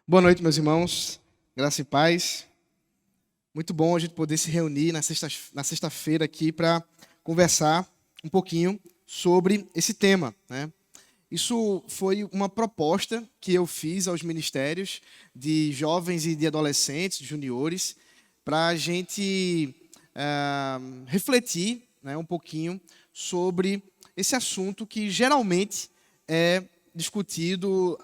Boa noite, meus irmãos. Graça e paz. Muito bom a gente poder se reunir na sexta-feira aqui para conversar um pouquinho sobre esse tema, né? Isso foi uma proposta que eu fiz aos ministérios de jovens e de adolescentes, juniores, para a gente refletir, né, um pouquinho sobre esse assunto que geralmente é discutido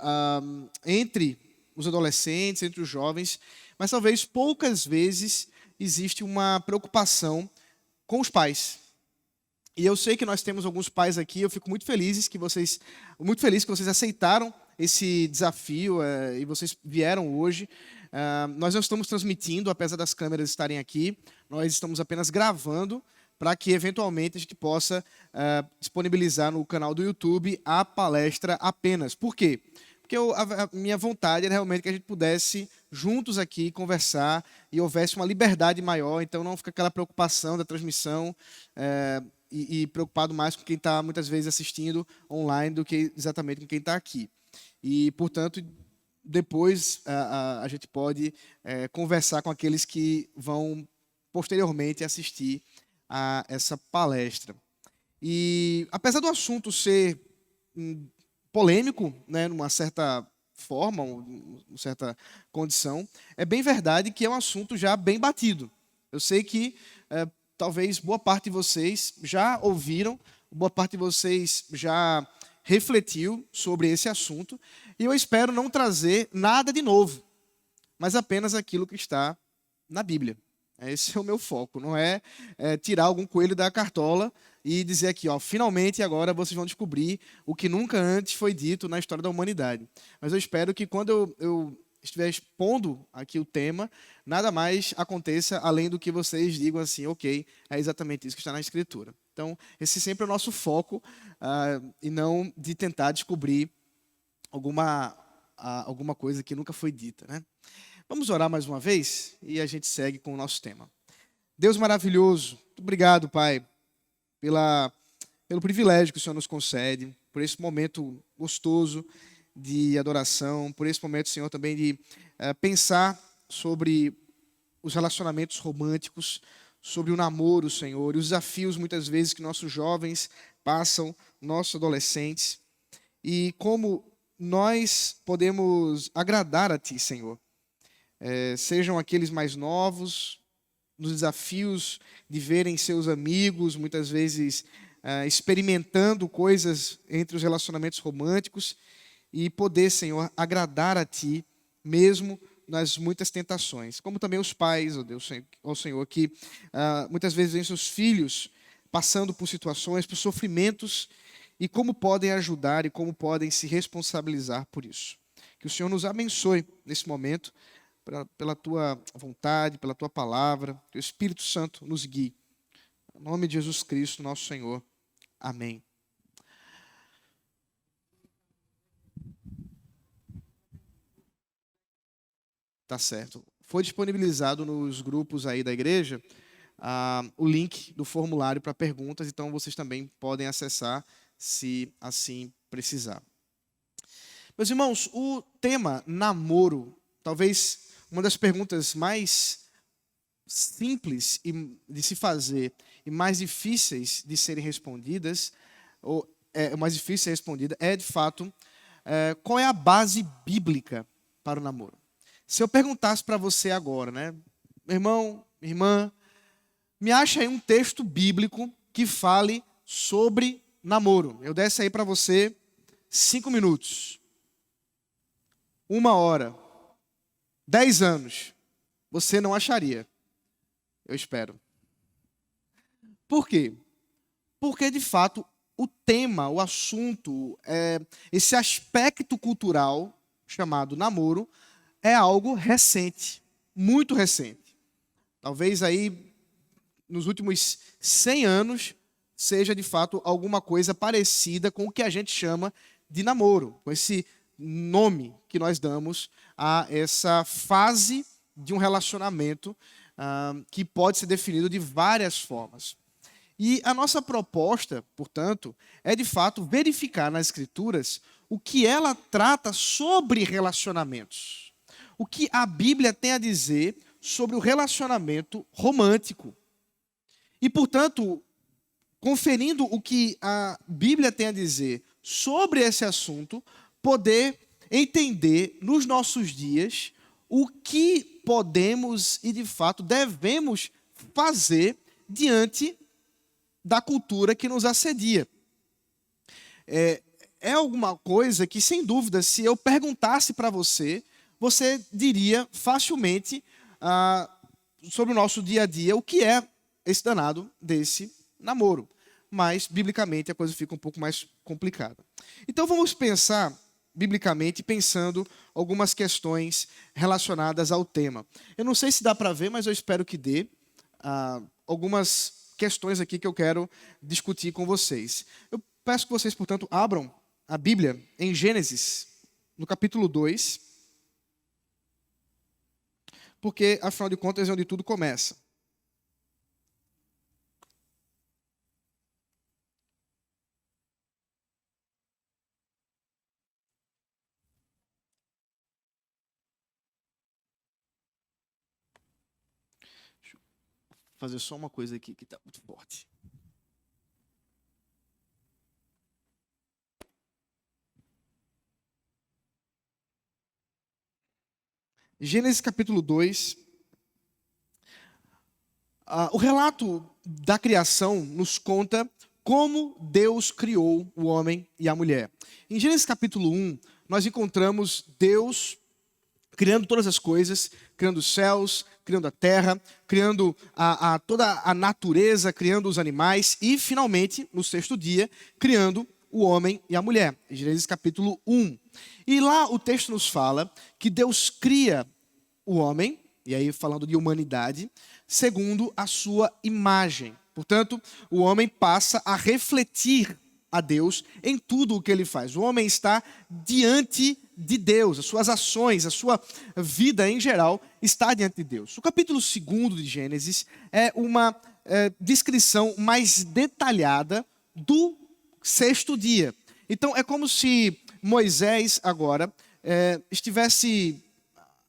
entre os adolescentes, entre os jovens, mas talvez poucas vezes existe uma preocupação com os pais. E eu sei que nós temos alguns pais aqui, eu fico muito feliz que vocês aceitaram esse desafio e vocês vieram hoje. Nós não estamos transmitindo, apesar das câmeras estarem aqui, nós estamos apenas gravando para que eventualmente a gente possa disponibilizar no canal do YouTube a palestra apenas. Por quê? Porque a minha vontade era realmente que a gente pudesse juntos aqui conversar e houvesse uma liberdade maior, então não fica aquela preocupação da transmissão e preocupado mais com quem está muitas vezes assistindo online do que exatamente com quem está aqui. E, portanto, depois a gente pode conversar com aqueles que vão posteriormente assistir a essa palestra. E, apesar do assunto ser polêmico, né, numa certa forma, uma certa condição, é bem verdade que é um assunto já bem batido. Eu sei que talvez boa parte de vocês já ouviram, boa parte de vocês já refletiu sobre esse assunto, e eu espero não trazer nada de novo, mas apenas aquilo que está na Bíblia. Esse é o meu foco, não é tirar algum coelho da cartola e dizer aqui, ó, finalmente agora vocês vão descobrir o que nunca antes foi dito na história da humanidade. Mas eu espero que quando eu estiver expondo aqui o tema, nada mais aconteça além do que vocês digam assim, ok, é exatamente isso que está na Escritura. Então, esse sempre é o nosso foco e não de tentar descobrir alguma coisa que nunca foi dita, né? Vamos orar mais uma vez e a gente segue com o nosso tema. Deus maravilhoso, muito obrigado, Pai, pelo privilégio que o Senhor nos concede, por esse momento gostoso de adoração, por esse momento, Senhor, também de pensar sobre os relacionamentos românticos, sobre o namoro, Senhor, e os desafios muitas vezes que nossos jovens passam, nossos adolescentes, e como nós podemos agradar a Ti, Senhor. Sejam aqueles mais novos, nos desafios de verem seus amigos, muitas vezes experimentando coisas entre os relacionamentos românticos e poder, Senhor, agradar a Ti, mesmo nas muitas tentações. Como também os pais, ó Deus, ó Senhor, que muitas vezes veem seus filhos passando por situações, por sofrimentos, e como podem ajudar e como podem se responsabilizar por isso. Que o Senhor nos abençoe nesse momento, pela Tua vontade, pela Tua palavra, que o Espírito Santo nos guie. Em nome de Jesus Cristo, nosso Senhor. Amém. Tá certo. Foi disponibilizado nos grupos aí da igreja o link do formulário para perguntas, então vocês também podem acessar se assim precisar. Meus irmãos, o tema namoro, talvez uma das perguntas mais simples de se fazer e mais difíceis de serem respondidas, ou mais difícil de ser respondida, é de fato qual é a base bíblica para o namoro. Se eu perguntasse para você agora, né, meu irmão, minha irmã, me acha aí um texto bíblico que fale sobre namoro. Eu desse aí para você 5 minutos, 1 hora, 10 anos, você não acharia. Eu espero. Por quê? Porque, de fato, o tema, o assunto, esse aspecto cultural chamado namoro, é algo recente, muito recente. Talvez aí, nos últimos 100 anos, seja, de fato, alguma coisa parecida com o que a gente chama de namoro, com esse nome que nós damos a essa fase de um relacionamento que pode ser definido de várias formas. E a nossa proposta, portanto, é de fato verificar nas Escrituras o que ela trata sobre relacionamentos. o que a Bíblia tem a dizer sobre o relacionamento romântico. E, portanto, conferindo o que a Bíblia tem a dizer sobre esse assunto, poder entender nos nossos dias o que podemos e de fato devemos fazer diante da cultura que nos assedia. É alguma coisa que, sem dúvida, se eu perguntasse para você, você diria facilmente sobre o nosso dia a dia o que é esse danado desse namoro. Mas, biblicamente, a coisa fica um pouco mais complicada. Então, vamos pensar, biblicamente, pensando algumas questões relacionadas ao tema. Eu não sei se dá para ver, mas eu espero que dê. Algumas questões aqui que eu quero discutir com vocês. Eu peço que vocês, portanto, abram a Bíblia em Gênesis, no capítulo 2, porque, afinal de contas, é onde tudo começa. Deixa eu fazer só uma coisa aqui que está muito forte. Gênesis capítulo 2. O relato da criação nos conta como Deus criou o homem e a mulher. Em Gênesis capítulo 1, nós encontramos Deus criando todas as coisas, criando os céus, criando a terra, criando toda a natureza, criando os animais e, finalmente, no sexto dia, criando o homem e a mulher. Em Gênesis capítulo 1. E lá o texto nos fala que Deus cria o homem, e aí falando de humanidade, segundo a sua imagem. Portanto, o homem passa a refletir a Deus em tudo o que ele faz. O homem está diante de Deus, as suas ações, a sua vida em geral está diante de Deus. O capítulo 2 de Gênesis é uma descrição mais detalhada do sexto dia. Então, é como se Moisés agora estivesse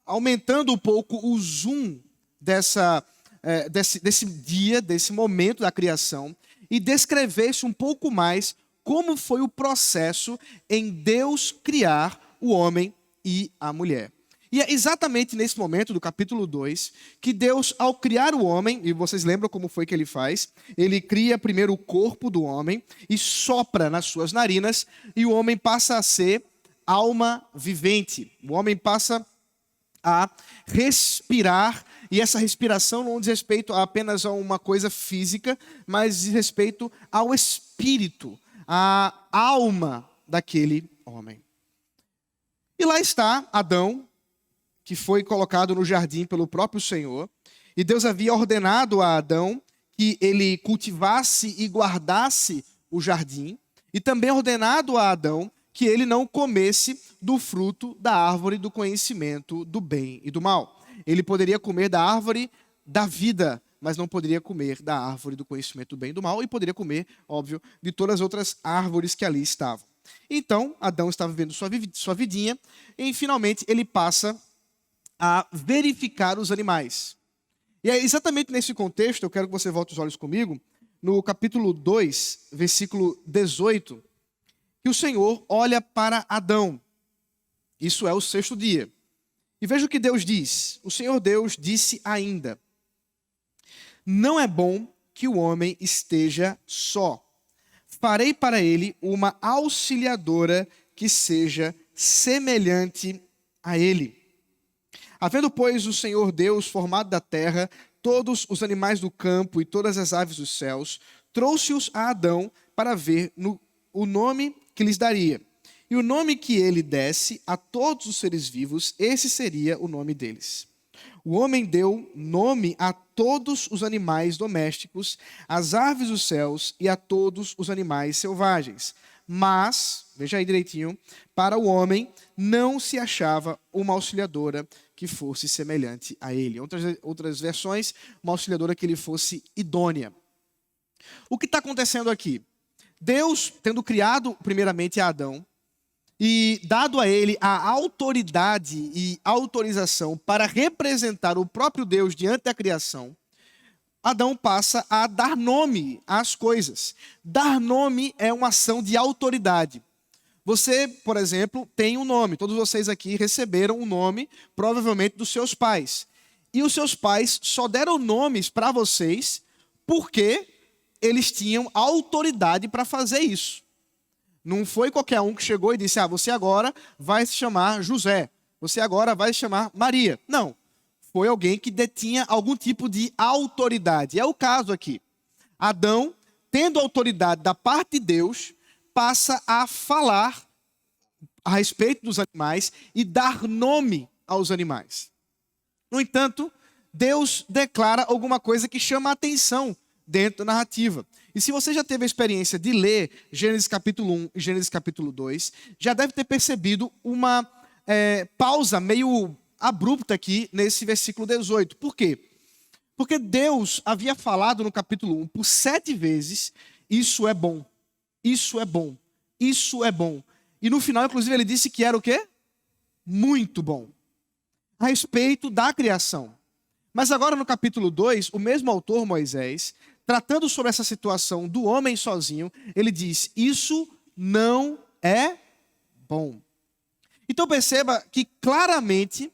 aumentando um pouco o zoom desse dia, desse momento da criação, e descrevesse um pouco mais como foi o processo em Deus criar o homem e a mulher. E é exatamente nesse momento do capítulo 2 que Deus, ao criar o homem, e vocês lembram como foi que ele faz? Ele cria primeiro o corpo do homem e sopra nas suas narinas, e o homem passa a ser alma vivente. O homem passa a respirar, e essa respiração não diz respeito apenas a uma coisa física, mas diz respeito ao espírito, à alma daquele homem. E lá está Adão, que foi colocado no jardim pelo próprio Senhor, e Deus havia ordenado a Adão que ele cultivasse e guardasse o jardim, e também ordenado a Adão que ele não comesse do fruto da árvore do conhecimento do bem e do mal. Ele poderia comer da árvore da vida, mas não poderia comer da árvore do conhecimento do bem e do mal, e poderia comer, óbvio, de todas as outras árvores que ali estavam. Então, Adão estava vivendo sua vidinha, e finalmente ele passa a verificar os animais. E é exatamente nesse contexto, eu quero que você volte os olhos comigo, no capítulo 2, versículo 18, que o Senhor olha para Adão. Isso é o sexto dia. E veja o que Deus diz. O Senhor Deus disse ainda: não é bom que o homem esteja só. Farei para ele uma auxiliadora que seja semelhante a ele. Havendo, pois, o Senhor Deus formado da terra todos os animais do campo e todas as aves dos céus, trouxe-os a Adão para ver o nome que lhes daria. E o nome que ele desse a todos os seres vivos, esse seria o nome deles. O homem deu nome a todos os animais domésticos, às aves dos céus e a todos os animais selvagens. Mas, veja aí direitinho, para o homem não se achava uma auxiliadora que fosse semelhante a ele. Outras versões, uma auxiliadora que lhe fosse idônea. O que está acontecendo aqui? Deus, tendo criado primeiramente a Adão, e dado a ele a autoridade e autorização para representar o próprio Deus diante da criação, Adão passa a dar nome às coisas. Dar nome é uma ação de autoridade. Você, por exemplo, tem um nome. Todos vocês aqui receberam um nome, provavelmente dos seus pais. E os seus pais só deram nomes para vocês porque eles tinham autoridade para fazer isso. Não foi qualquer um que chegou e disse: você agora vai se chamar José. Você agora vai se chamar Maria. Não. Foi alguém que detinha algum tipo de autoridade. É o caso aqui. Adão, tendo autoridade da parte de Deus, passa a falar a respeito dos animais e dar nome aos animais. No entanto, Deus declara alguma coisa que chama a atenção dentro da narrativa. E se você já teve a experiência de ler Gênesis capítulo 1 e Gênesis capítulo 2, já deve ter percebido uma pausa meio abrupta aqui nesse versículo 18. Por quê? Porque Deus havia falado no capítulo 1 por 7 vezes: isso é bom, isso é bom, isso é bom. E no final, inclusive, ele disse que era o quê? Muito bom. A respeito da criação. Mas agora no capítulo 2, o mesmo autor, Moisés, tratando sobre essa situação do homem sozinho, ele diz: isso não é bom. Então perceba que claramente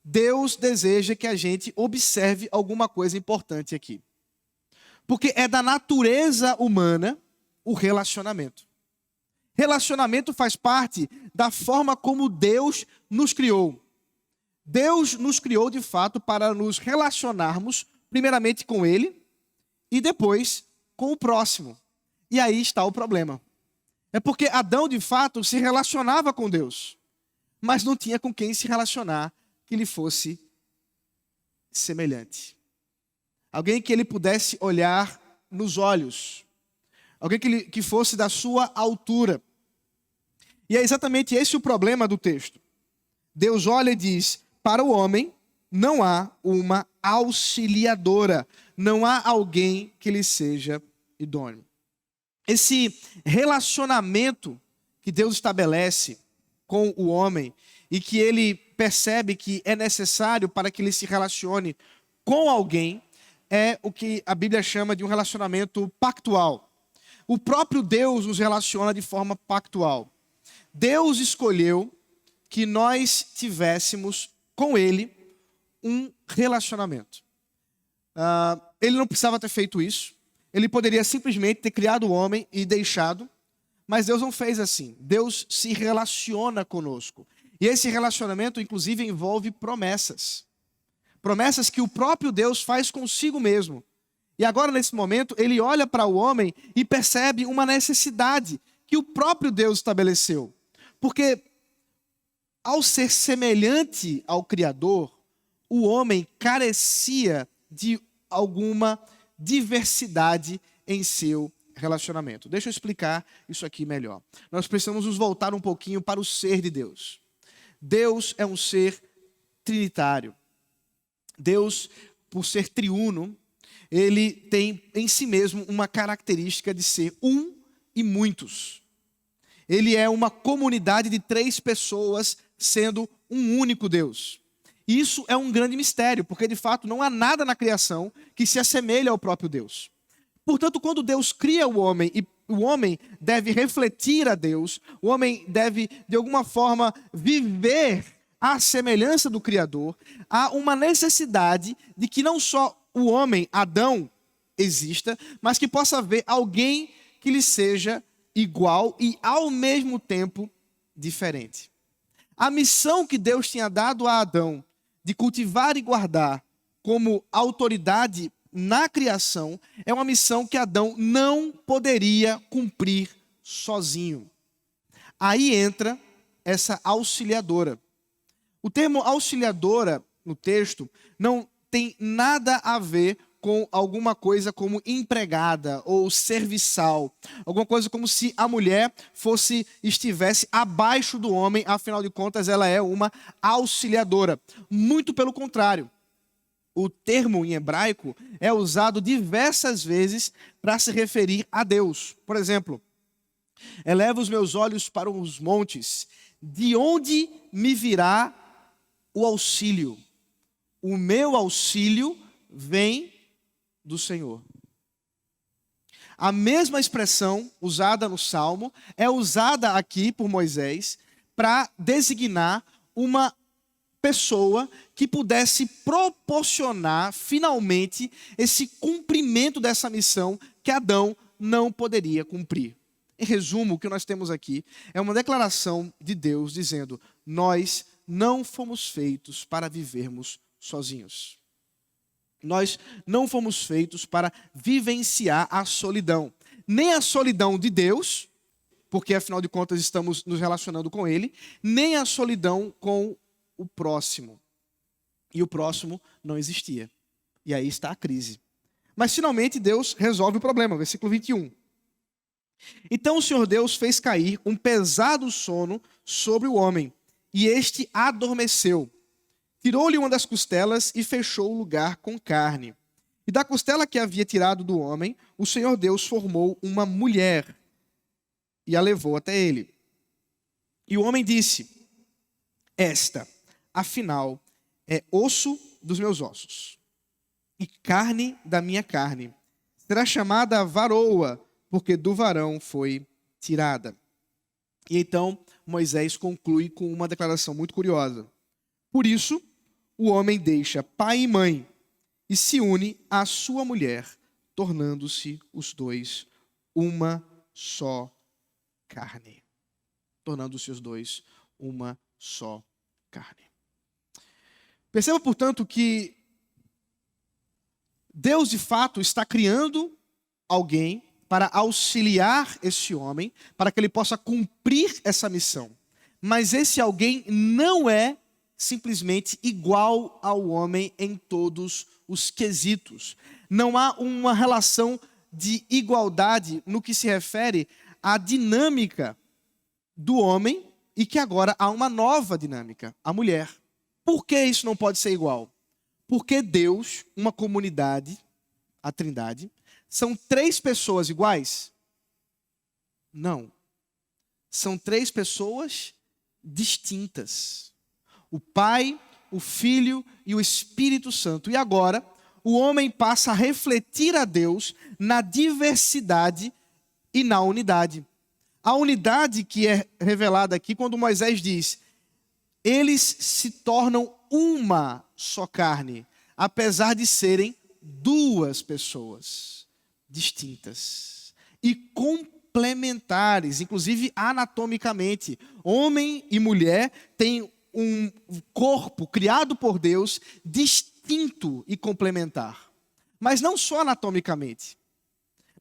Deus deseja que a gente observe alguma coisa importante aqui. Porque é da natureza humana o relacionamento. Relacionamento faz parte da forma como Deus nos criou. Deus nos criou de fato para nos relacionarmos primeiramente com Ele e depois com o próximo. E aí está o problema. É porque Adão de fato se relacionava com Deus, mas não tinha com quem se relacionar que lhe fosse semelhante. Alguém que ele pudesse olhar nos olhos. Alguém que fosse da sua altura. E é exatamente esse o problema do texto. Deus olha e diz: para o homem não há uma auxiliadora. Não há alguém que lhe seja idôneo. Esse relacionamento que Deus estabelece com o homem e que ele percebe que é necessário para que ele se relacione com alguém, é o que a Bíblia chama de um relacionamento pactual. O próprio Deus nos relaciona de forma pactual. Deus escolheu que nós tivéssemos com Ele um relacionamento. Ele não precisava ter feito isso. Ele poderia simplesmente ter criado o homem e deixado. Mas Deus não fez assim. Deus se relaciona conosco. E esse relacionamento, inclusive, envolve promessas. Promessas que o próprio Deus faz consigo mesmo. E agora, nesse momento, ele olha para o homem e percebe uma necessidade que o próprio Deus estabeleceu. Porque, ao ser semelhante ao Criador, o homem carecia de alguma diversidade em seu relacionamento. Deixa eu explicar isso aqui melhor. Nós precisamos nos voltar um pouquinho para o ser de Deus. Deus é um ser trinitário. Deus, por ser triuno, ele tem em si mesmo uma característica de ser um e muitos. Ele é uma comunidade de 3 pessoas, sendo um único Deus. Isso é um grande mistério, porque de fato não há nada na criação que se assemelhe ao próprio Deus. Portanto, quando Deus cria o homem e o homem deve refletir a Deus, o homem deve, de alguma forma, viver à semelhança do Criador, há uma necessidade de que não só o homem, Adão, exista, mas que possa haver alguém que lhe seja igual e, ao mesmo tempo, diferente. A missão que Deus tinha dado a Adão de cultivar e guardar como autoridade na criação é uma missão que Adão não poderia cumprir sozinho. Aí entra essa auxiliadora. O termo auxiliadora no texto não tem nada a ver com alguma coisa como empregada ou serviçal. Alguma coisa como se a mulher estivesse abaixo do homem, afinal de contas ela é uma auxiliadora. Muito pelo contrário. O termo em hebraico é usado diversas vezes para se referir a Deus. Por exemplo, Elevo os meus olhos para os montes. De onde me virá o auxílio? O meu auxílio vem do Senhor. A mesma expressão usada no Salmo é usada aqui por Moisés para designar uma pessoa que pudesse proporcionar finalmente esse cumprimento dessa missão que Adão não poderia cumprir. Em resumo, o que nós temos aqui é uma declaração de Deus dizendo: nós não fomos feitos para vivermos sozinhos. Nós não fomos feitos para vivenciar a solidão. Nem a solidão de Deus, porque afinal de contas estamos nos relacionando com Ele, nem a solidão com o próximo. E o próximo não existia. E aí está a crise. Mas finalmente Deus resolve o problema. Versículo 21. Então o Senhor Deus fez cair um pesado sono sobre o homem, e este adormeceu. Tirou-lhe uma das costelas e fechou o lugar com carne. E da costela que havia tirado do homem, o Senhor Deus formou uma mulher e a levou até ele. E o homem disse: esta, afinal, é osso dos meus ossos e carne da minha carne. Será chamada varoa, porque do varão foi tirada. E então Moisés conclui com uma declaração muito curiosa. Por isso, o homem deixa pai e mãe e se une à sua mulher, tornando-se os dois uma só carne. Tornando-se os dois uma só carne. Perceba, portanto, que Deus, de fato, está criando alguém para auxiliar esse homem, para que ele possa cumprir essa missão. Mas esse alguém não é simplesmente igual ao homem em todos os quesitos. Não há uma relação de igualdade no que se refere à dinâmica do homem e que agora há uma nova dinâmica, a mulher. Por que isso não pode ser igual? Porque Deus, uma comunidade, a Trindade, são 3 pessoas iguais? Não. São 3 pessoas distintas. O Pai, o Filho e o Espírito Santo. E agora, o homem passa a refletir a Deus na diversidade e na unidade. A unidade que é revelada aqui quando Moisés diz: eles se tornam uma só carne, apesar de serem 2 pessoas distintas e complementares, inclusive anatomicamente. Homem e mulher têm um corpo criado por Deus distinto e complementar. Mas não só anatomicamente.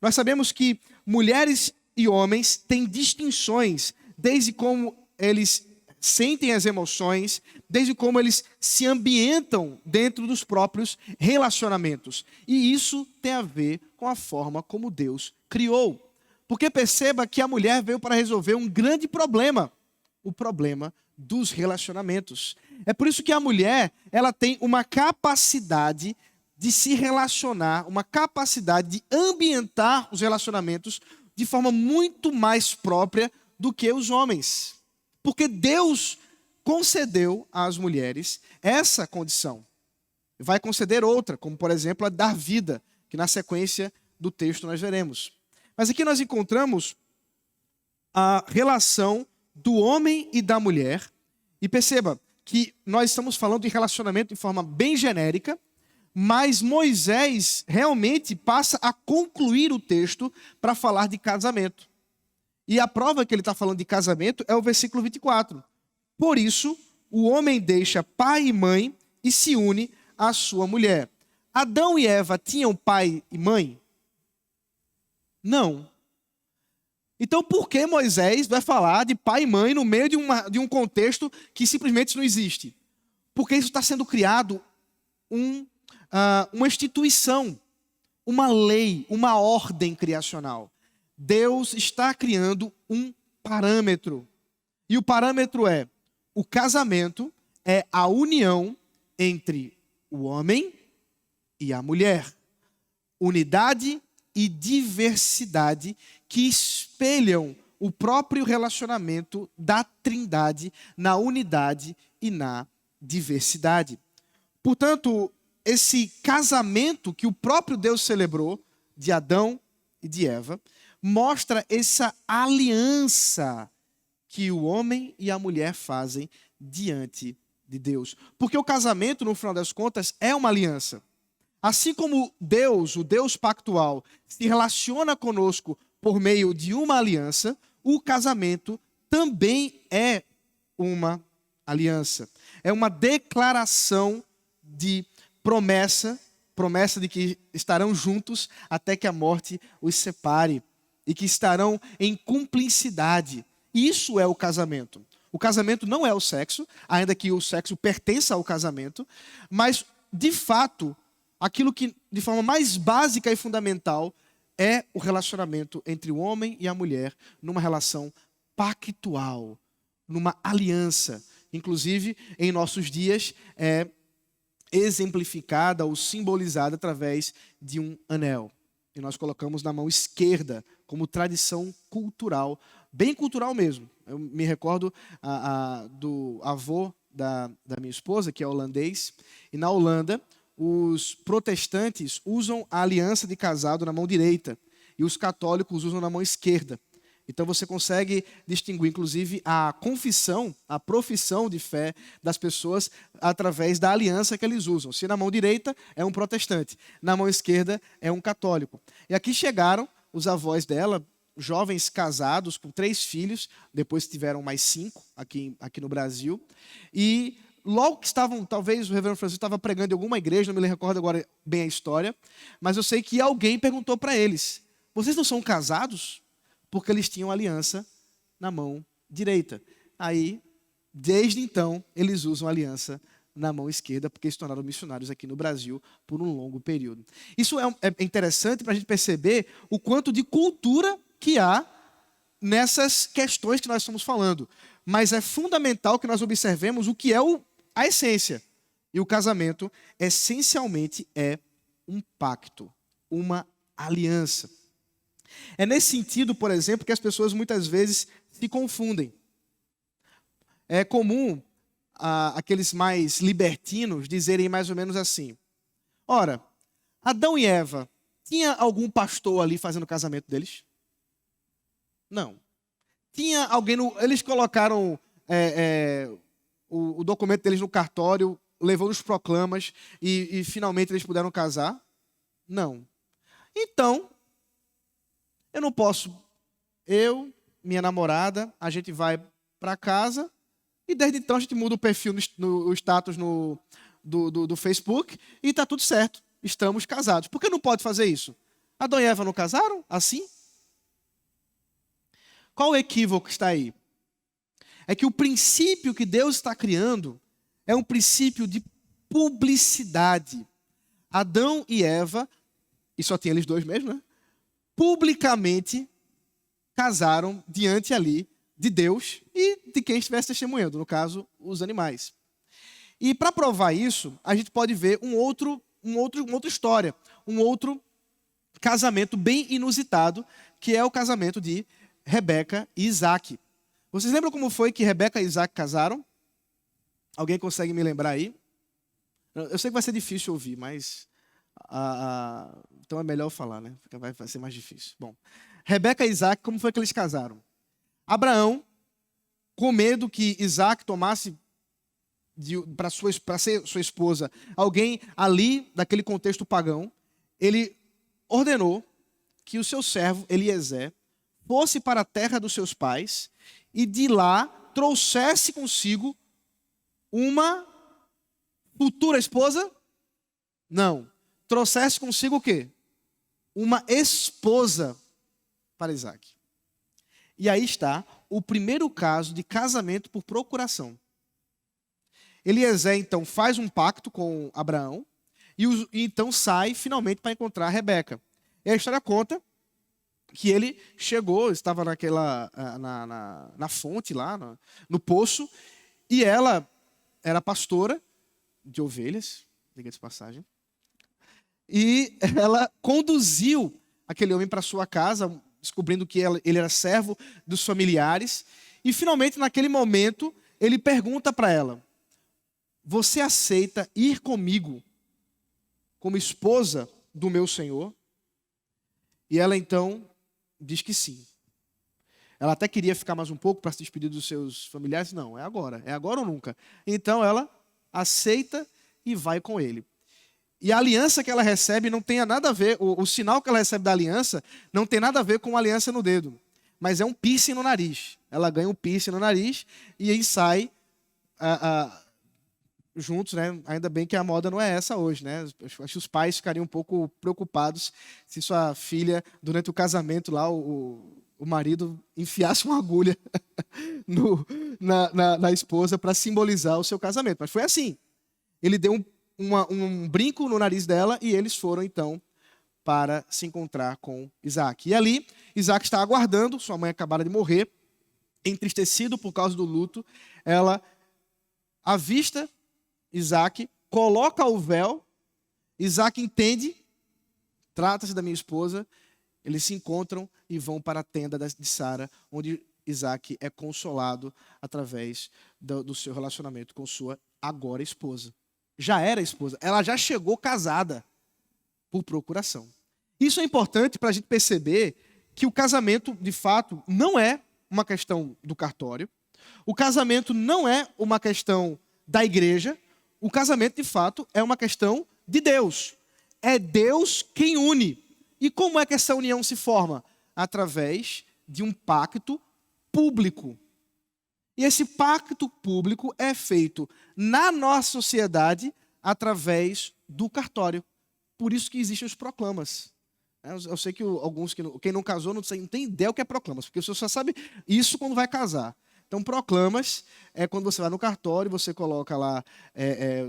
Nós sabemos que mulheres e homens têm distinções, desde como eles sentem as emoções, desde como eles se ambientam dentro dos próprios relacionamentos. E isso tem a ver com a forma como Deus criou. Porque perceba que a mulher veio para resolver um grande problema, o problema dos relacionamentos. É por isso que a mulher, ela tem uma capacidade de se relacionar, uma capacidade de ambientar os relacionamentos de forma muito mais própria do que os homens. Porque Deus concedeu às mulheres essa condição. Vai conceder outra, como por exemplo a dar vida, que na sequência do texto nós veremos. Mas aqui nós encontramos a relação do homem e da mulher. E perceba que nós estamos falando de relacionamento de forma bem genérica, mas Moisés realmente passa a concluir o texto para falar de casamento. E a prova que ele está falando de casamento é o versículo 24. Por isso, o homem deixa pai e mãe e se une à sua mulher. Adão e Eva tinham pai e mãe? Não. Então, por que Moisés vai falar de pai e mãe no meio de um contexto que simplesmente não existe? Porque isso está sendo criado uma instituição, uma lei, uma ordem criacional. Deus está criando um parâmetro. E o parâmetro é: o casamento é a união entre o homem e a mulher. Unidade e diversidade que espelham o próprio relacionamento da Trindade na unidade e na diversidade. Portanto, esse casamento que o próprio Deus celebrou de Adão e de Eva mostra essa aliança que o homem e a mulher fazem diante de Deus. Porque o casamento, no final das contas, é uma aliança. Assim como Deus, o Deus pactual, se relaciona conosco por meio de uma aliança, o casamento também é uma aliança. É uma declaração de promessa de que estarão juntos até que a morte os separe e que estarão em cumplicidade. Isso é o casamento. O casamento não é o sexo, ainda que o sexo pertença ao casamento, mas, de fato, aquilo que, de forma mais básica e fundamental, é o relacionamento entre o homem e a mulher numa relação pactual, numa aliança. Inclusive, em nossos dias, é exemplificada ou simbolizada através de um anel. E nós colocamos na mão esquerda como tradição cultural, bem cultural mesmo. Eu me recordo do avô da minha esposa, que é holandês, e na Holanda os protestantes usam a aliança de casado na mão direita e os católicos usam na mão esquerda. Então você consegue distinguir, inclusive, a confissão, a profissão de fé das pessoas através da aliança que eles usam. Se na mão direita é um protestante, na mão esquerda é um católico. E aqui chegaram os avós dela, jovens casados com 3 filhos, depois tiveram mais 5 aqui no Brasil. E logo que estavam, talvez o reverendo Francisco estava pregando em alguma igreja, não me recordo agora bem a história, mas eu sei que alguém perguntou para eles: vocês não são casados? Porque eles tinham aliança na mão direita. Aí, desde então, eles usam aliança na mão esquerda, porque se tornaram missionários aqui no Brasil por um longo período. Isso é interessante para a gente perceber o quanto de cultura que há nessas questões que nós estamos falando. Mas é fundamental que nós observemos o que é a essência. E o casamento, essencialmente, é um pacto, uma aliança. É nesse sentido, por exemplo, que as pessoas muitas vezes se confundem. É comum aqueles mais libertinos dizerem mais ou menos assim: ora, Adão e Eva, tinha algum pastor ali fazendo o casamento deles? Não. Tinha alguém, eles colocaram o documento deles no cartório, levou nos proclamas e finalmente eles puderam casar? Não. Então, eu não posso, minha namorada, a gente vai para casa e desde então a gente muda o perfil no status do Facebook e está tudo certo, estamos casados. Por que não pode fazer isso? Adão e Eva não casaram assim? Qual o equívoco que está aí? É que o princípio que Deus está criando é um princípio de publicidade. Adão e Eva, e só tinha eles dois mesmo, né? Publicamente casaram diante ali de Deus e de quem estivesse testemunhando, no caso, os animais. E para provar isso, a gente pode ver uma outra história, um outro casamento bem inusitado, que é o casamento de Rebeca e Isaac. Vocês lembram como foi que Rebeca e Isaac casaram? Alguém consegue me lembrar aí? Eu sei que vai ser difícil ouvir, mas então é melhor eu falar, né? Vai ser mais difícil. Bom, Rebeca e Isaac, como foi que eles casaram? Abraão, com medo que Isaac tomasse para ser sua esposa alguém ali daquele contexto pagão, ele ordenou que o seu servo Eliezer fosse para a terra dos seus pais e de lá trouxesse consigo uma futura esposa? Não. Trouxesse consigo o quê? Uma esposa para Isaac. E aí está o primeiro caso de casamento por procuração. Eliezer, então, faz um pacto com Abraão e então sai finalmente para encontrar Rebeca. E a história conta que ele chegou, estava na fonte lá, no poço, e ela era pastora de ovelhas, diga-se de passagem, e ela conduziu aquele homem para sua casa, descobrindo que ele era servo dos familiares. E finalmente, naquele momento, ele pergunta para ela: você aceita ir comigo como esposa do meu senhor? E ela então diz que sim. Ela até queria ficar mais um pouco para se despedir dos seus familiares. Não, é agora ou nunca. Então ela aceita e vai com ele. E a aliança que ela recebe não tem nada a ver, o sinal que ela recebe da aliança não tem nada a ver com uma aliança no dedo, mas é um piercing no nariz. Ela ganha um piercing no nariz e aí sai juntos, né? Ainda bem que a moda não é essa hoje, né? Acho que os pais ficariam um pouco preocupados se sua filha, durante o casamento lá, o marido enfiasse uma agulha na esposa para simbolizar o seu casamento. Mas foi assim. Ele deu um brinco no nariz dela e eles foram, então, para se encontrar com Isaac. E ali, Isaac está aguardando, sua mãe acabara de morrer, entristecido por causa do luto. Ela avista Isaac, coloca o véu, Isaac entende, trata-se da minha esposa, eles se encontram e vão para a tenda de Sara, onde Isaac é consolado através do seu relacionamento com sua agora esposa. Já era esposa, ela já chegou casada por procuração. Isso é importante para a gente perceber que o casamento, de fato, não é uma questão do cartório, o casamento não é uma questão da igreja, o casamento, de fato, é uma questão de Deus. É Deus quem une. E como é que essa união se forma? Através de um pacto público. E esse pacto público é feito na nossa sociedade através do cartório. Por isso que existem os proclamas. Eu sei que quem não casou não tem ideia o que é proclamas, porque você só sabe isso quando vai casar. Então, proclamas é quando você vai no cartório, você coloca lá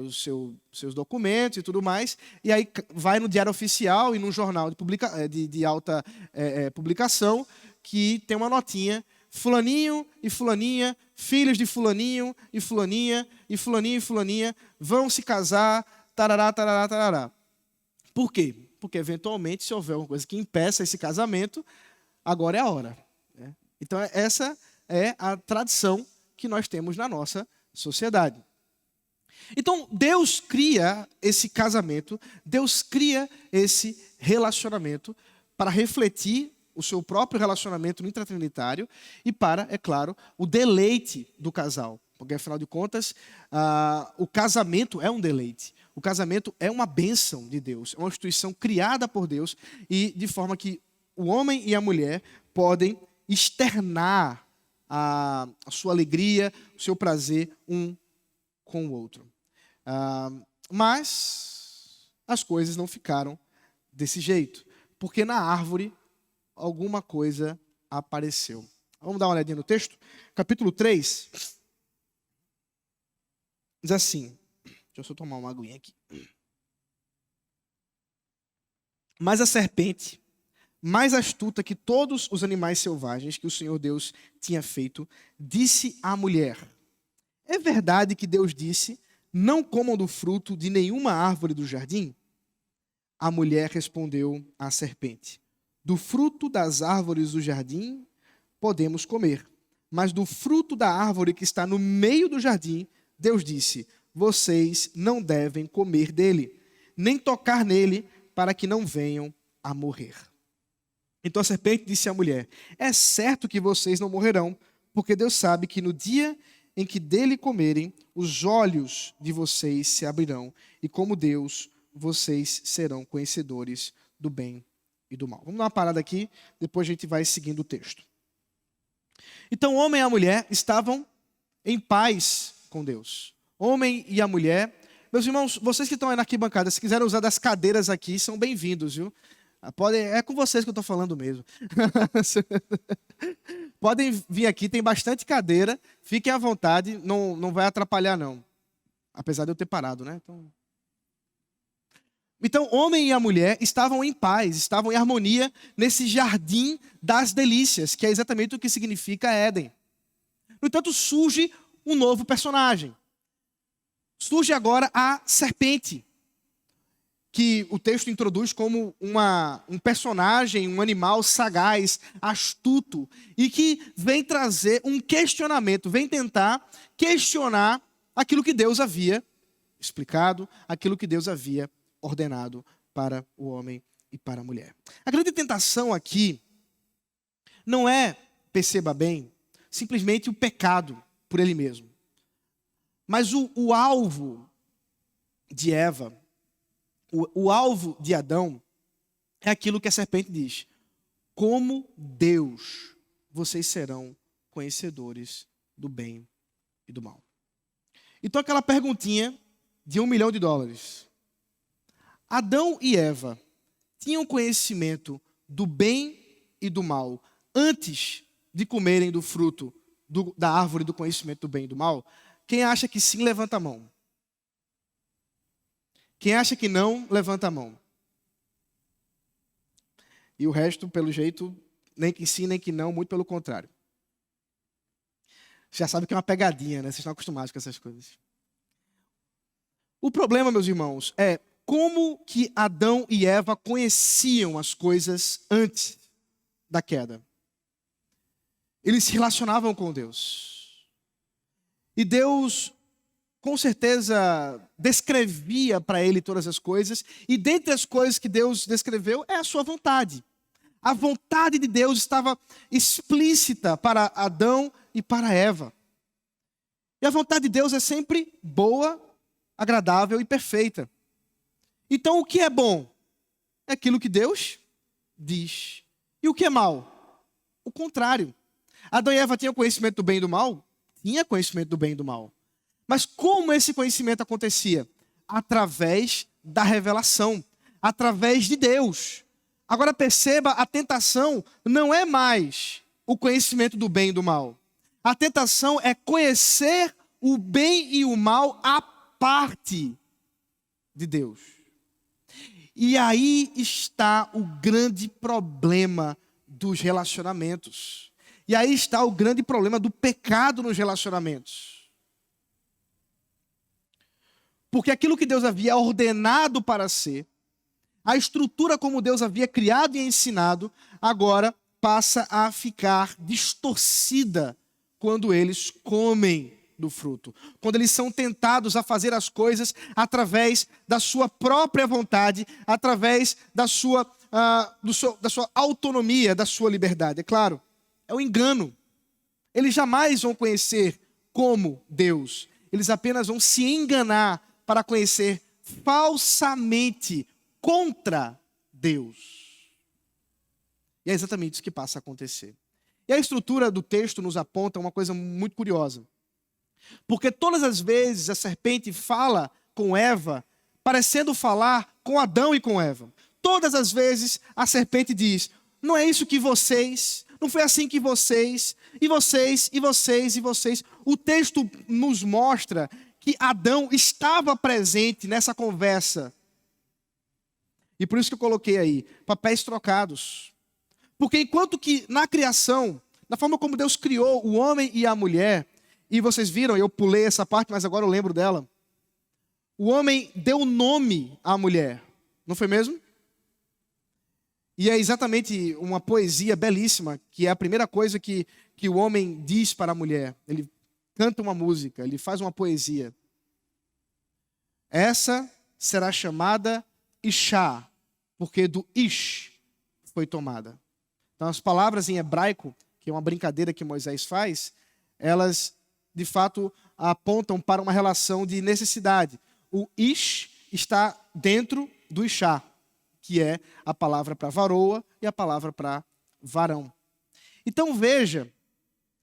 os seus documentos e tudo mais, e aí vai no diário oficial e num jornal de alta publicação, que tem uma notinha: fulaninho e fulaninha, filhos de fulaninho e fulaninha, e fulaninho e fulaninha, vão se casar, tarará, tarará, tarará. Por quê? Porque, eventualmente, se houver alguma coisa que impeça esse casamento, agora é a hora. Né? Então, essa é a tradição que nós temos na nossa sociedade. Então, Deus cria esse casamento, Deus cria esse relacionamento para refletir o seu próprio relacionamento no intratrinitário e para, é claro, o deleite do casal. Porque, afinal de contas, o casamento é um deleite. O casamento é uma bênção de Deus, é uma instituição criada por Deus e de forma que o homem e a mulher podem externar a sua alegria, o seu prazer um com o outro. Mas as coisas não ficaram desse jeito, porque na árvore alguma coisa apareceu. Vamos dar uma olhadinha no texto? Capítulo 3 diz assim. Deixa eu só tomar uma aguinha aqui. Mas a serpente, mais astuta que todos os animais selvagens que o Senhor Deus tinha feito, disse à mulher: é verdade que Deus disse, não comam do fruto de nenhuma árvore do jardim? A mulher respondeu à serpente: do fruto das árvores do jardim podemos comer, mas do fruto da árvore que está no meio do jardim, Deus disse: vocês não devem comer dele, nem tocar nele, para que não venham a morrer. Então a serpente disse à mulher: é certo que vocês não morrerão, porque Deus sabe que no dia em que dele comerem, os olhos de vocês se abrirão, e como Deus, vocês serão conhecedores do bem e do mal. Vamos dar uma parada aqui, depois a gente vai seguindo o texto. Então o homem e a mulher estavam em paz com Deus. Homem e a mulher. Meus irmãos, vocês que estão aí na arquibancada, se quiserem usar das cadeiras aqui, são bem-vindos, viu? É com vocês que eu estou falando mesmo. Podem vir aqui, tem bastante cadeira, fiquem à vontade, não vai atrapalhar não. Apesar de eu ter parado, né? Então, o homem e a mulher estavam em paz, estavam em harmonia nesse jardim das delícias, que é exatamente o que significa Éden. No entanto, surge um novo personagem. Surge agora a serpente, que o texto introduz como um personagem, um animal sagaz, astuto, e que vem trazer um questionamento, vem tentar questionar aquilo que Deus havia explicado, aquilo que Deus havia ordenado para o homem e para a mulher. A grande tentação aqui não é, perceba bem, simplesmente o pecado por ele mesmo. Mas o alvo de Eva, o alvo de Adão, é aquilo que a serpente diz: como Deus, vocês serão conhecedores do bem e do mal. Então aquela perguntinha de $1 milhão. Adão e Eva tinham conhecimento do bem e do mal antes de comerem do fruto da árvore do conhecimento do bem e do mal? Quem acha que sim, levanta a mão. Quem acha que não, levanta a mão. E o resto, pelo jeito, nem que sim, nem que não, muito pelo contrário. Já sabe que é uma pegadinha, né? Vocês estão acostumados com essas coisas. O problema, meus irmãos, é como que Adão e Eva conheciam as coisas antes da queda. Eles se relacionavam com Deus. E Deus, com certeza, descrevia para ele todas as coisas. E dentre as coisas que Deus descreveu é a sua vontade. A vontade de Deus estava explícita para Adão e para Eva. E a vontade de Deus é sempre boa, agradável e perfeita. Então, o que é bom? É aquilo que Deus diz. E o que é mal? O contrário. Adão e Eva tinham conhecimento do bem e do mal? Tinha conhecimento do bem e do mal. Mas como esse conhecimento acontecia? Através da revelação, através de Deus. Agora perceba, a tentação não é mais o conhecimento do bem e do mal. A tentação é conhecer o bem e o mal à parte de Deus. E aí está o grande problema dos relacionamentos. E aí está o grande problema do pecado nos relacionamentos. Porque aquilo que Deus havia ordenado para ser, a estrutura como Deus havia criado e ensinado, agora passa a ficar distorcida quando eles comem do fruto. Quando eles são tentados a fazer as coisas através da sua própria vontade, através da sua autonomia, da sua liberdade. É claro, é um engano. Eles jamais vão conhecer como Deus. Eles apenas vão se enganar para conhecer falsamente contra Deus. E é exatamente isso que passa a acontecer. E a estrutura do texto nos aponta uma coisa muito curiosa. Porque todas as vezes a serpente fala com Eva, parecendo falar com Adão e com Eva. Todas as vezes a serpente diz: não é isso que vocês, não foi assim que vocês, e vocês, e vocês, e vocês. O texto nos mostra que Adão estava presente nessa conversa. E por isso que eu coloquei aí, papéis trocados. Porque enquanto que na criação, na forma como Deus criou o homem e a mulher, e vocês viram, eu pulei essa parte, mas agora eu lembro dela. O homem deu nome à mulher, não foi mesmo? E é exatamente uma poesia belíssima, que é a primeira coisa que o homem diz para a mulher. Ele canta uma música, ele faz uma poesia. Essa será chamada Ishá, porque do Ish foi tomada. Então as palavras em hebraico, que é uma brincadeira que Moisés faz, elas de fato apontam para uma relação de necessidade. O Ish está dentro do Ishá, que é a palavra para varoa e a palavra para varão. Então veja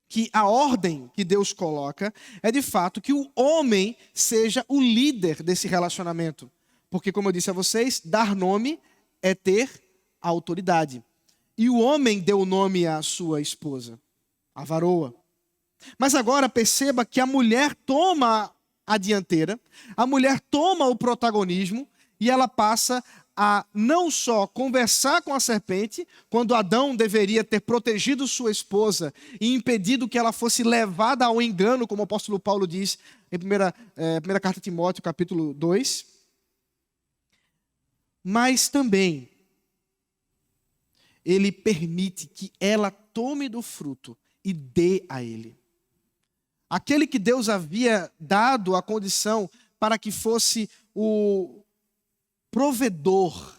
que a ordem que Deus coloca é de fato que o homem seja o líder desse relacionamento. Porque, como eu disse a vocês, dar nome é ter autoridade. E o homem deu nome à sua esposa, a varoa. Mas agora perceba que a mulher toma a dianteira, a mulher toma o protagonismo e ela passa a não só conversar com a serpente, quando Adão deveria ter protegido sua esposa e impedido que ela fosse levada ao engano, como o apóstolo Paulo diz em primeira carta a Timóteo, capítulo 2. mas também ele permite que ela tome do fruto e dê a ele. Aquele que Deus havia dado a condição para que fosse o provedor,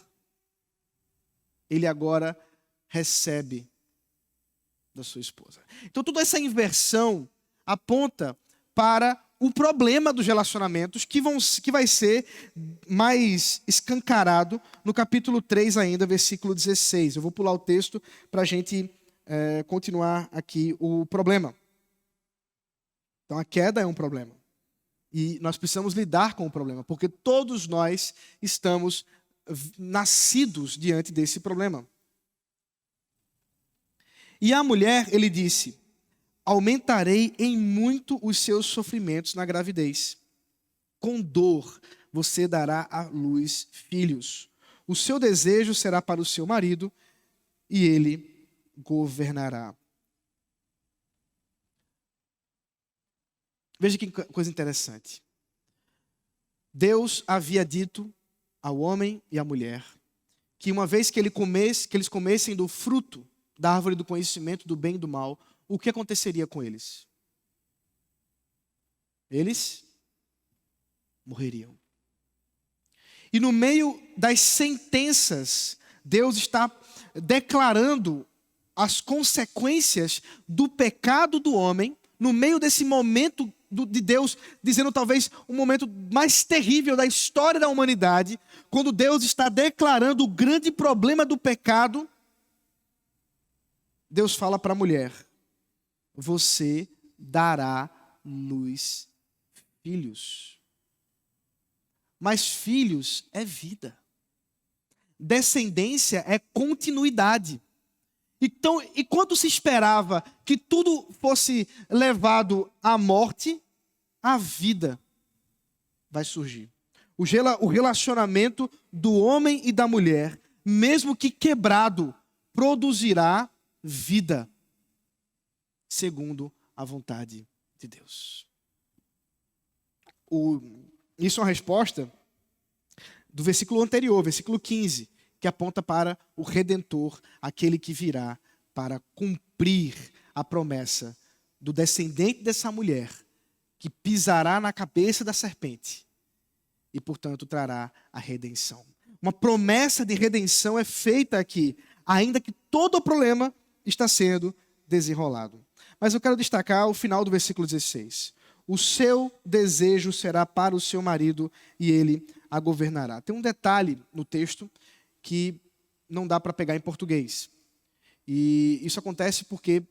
ele agora recebe da sua esposa. Então toda essa inversão aponta para o problema dos relacionamentos que vai ser mais escancarado no capítulo 3 ainda, versículo 16. Eu vou pular o texto para a gente continuar aqui o problema. Então a queda é um problema. E nós precisamos lidar com o problema, porque todos nós estamos nascidos diante desse problema. E a mulher, ele disse: aumentarei em muito os seus sofrimentos na gravidez. Com dor você dará à luz filhos. O seu desejo será para o seu marido e ele governará. Veja que coisa interessante. Deus havia dito ao homem e à mulher que uma vez que eles comessem do fruto da árvore do conhecimento do bem e do mal, o que aconteceria com eles? Eles morreriam. E no meio das sentenças, Deus está declarando as consequências do pecado do homem, no meio desse momento de Deus, dizendo talvez o momento mais terrível da história da humanidade, quando Deus está declarando o grande problema do pecado. Deus fala para a mulher: você dará luz filhos. Mas filhos é vida. Descendência é continuidade. Então, enquanto se esperava que tudo fosse levado à morte, a vida vai surgir. O relacionamento do homem e da mulher, mesmo que quebrado, produzirá vida, segundo a vontade de Deus. Isso é uma resposta do versículo anterior, versículo 15, que aponta para o Redentor, aquele que virá para cumprir a promessa do descendente dessa mulher, que pisará na cabeça da serpente e, portanto, trará a redenção. Uma promessa de redenção é feita aqui, ainda que todo o problema está sendo desenrolado. Mas eu quero destacar o final do versículo 16. O seu desejo será para o seu marido e ele a governará. Tem um detalhe no texto que não dá para pegar em português. E isso acontece porque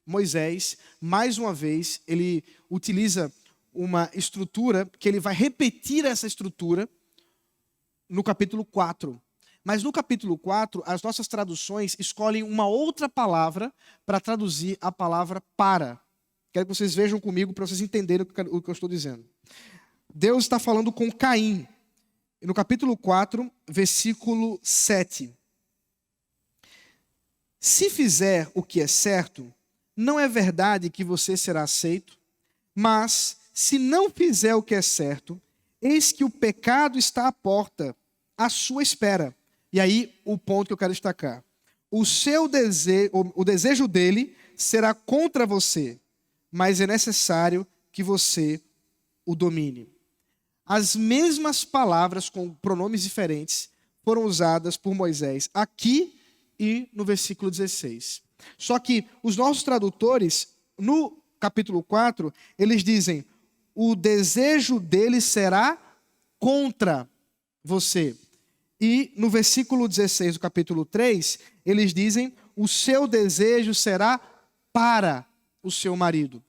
Moisés, mais uma vez, ele utiliza uma estrutura que ele vai repetir essa estrutura no capítulo 4. Mas no capítulo 4, as nossas traduções escolhem uma outra palavra para traduzir a palavra para. Quero que vocês vejam comigo para vocês entenderem o que eu estou dizendo. Deus está falando com Caim. No capítulo 4, versículo 7. Se fizer o que é certo, não é verdade que você será aceito, mas se não fizer o que é certo, eis que o pecado está à porta, à sua espera. E aí o ponto que eu quero destacar. O desejo dele será contra você, mas é necessário que você o domine. As mesmas palavras com pronomes diferentes foram usadas por Moisés aqui e no versículo 16. Só que os nossos tradutores, no capítulo 4, eles dizem: o desejo dele será contra você. E no versículo 16 do capítulo 3, eles dizem: o seu desejo será para o seu marido.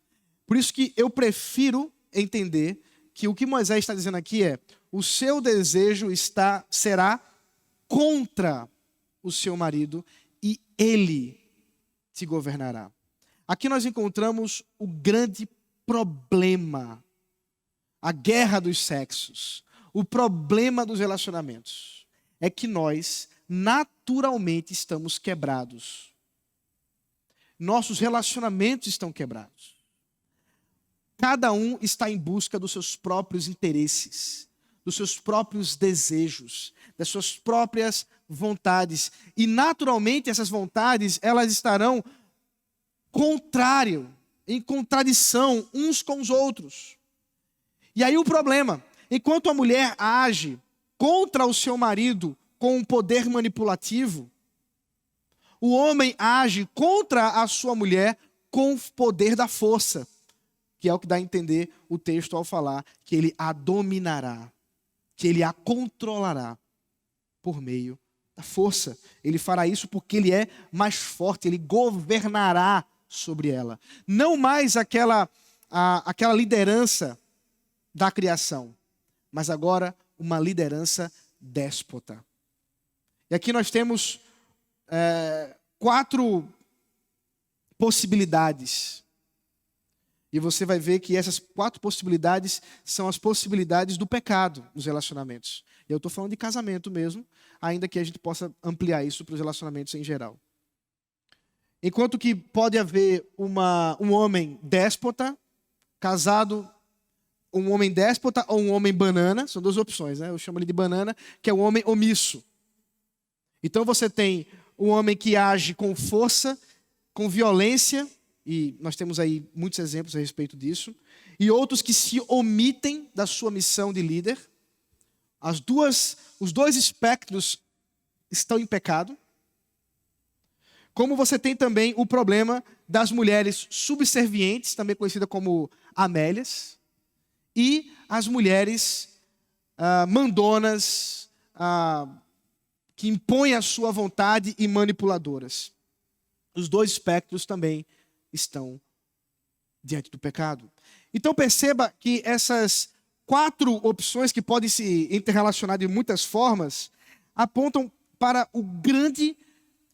Por isso que eu prefiro entender que o que Moisés está dizendo aqui é: o seu desejo será contra o seu marido e ele te governará. Aqui nós encontramos o grande problema, a guerra dos sexos, o problema dos relacionamentos. É que nós naturalmente estamos quebrados. Nossos relacionamentos estão quebrados. Cada um está em busca dos seus próprios interesses, dos seus próprios desejos, das suas próprias vontades. E naturalmente essas vontades, elas estarão em contradição uns com os outros. E aí o problema, enquanto a mulher age contra o seu marido com um poder manipulativo, o homem age contra a sua mulher com o poder da força, que é o que dá a entender o texto ao falar que ele a dominará, que ele a controlará por meio da força. Ele fará isso porque ele é mais forte, ele governará sobre ela. Não mais aquela liderança da criação, mas agora uma liderança déspota. E aqui nós temos 4 possibilidades. E você vai ver que essas 4 possibilidades são as possibilidades do pecado nos relacionamentos. E eu estou falando de casamento mesmo, ainda que a gente possa ampliar isso para os relacionamentos em geral. Enquanto que pode haver um homem déspota, casado, um homem déspota ou um homem banana, são 2 opções, né? Eu chamo ele de banana, que é o homem omisso. Então você tem um homem que age com força, com violência, e nós temos aí muitos exemplos a respeito disso, e outros que se omitem da sua missão de líder. Os dois espectros estão em pecado. Como você tem também o problema das mulheres subservientes, também conhecida como amélias, e as mulheres mandonas, que impõem a sua vontade e manipuladoras. Os 2 espectros também estão diante do pecado. Então perceba que essas 4 opções, que podem se interrelacionar de muitas formas, apontam para o grande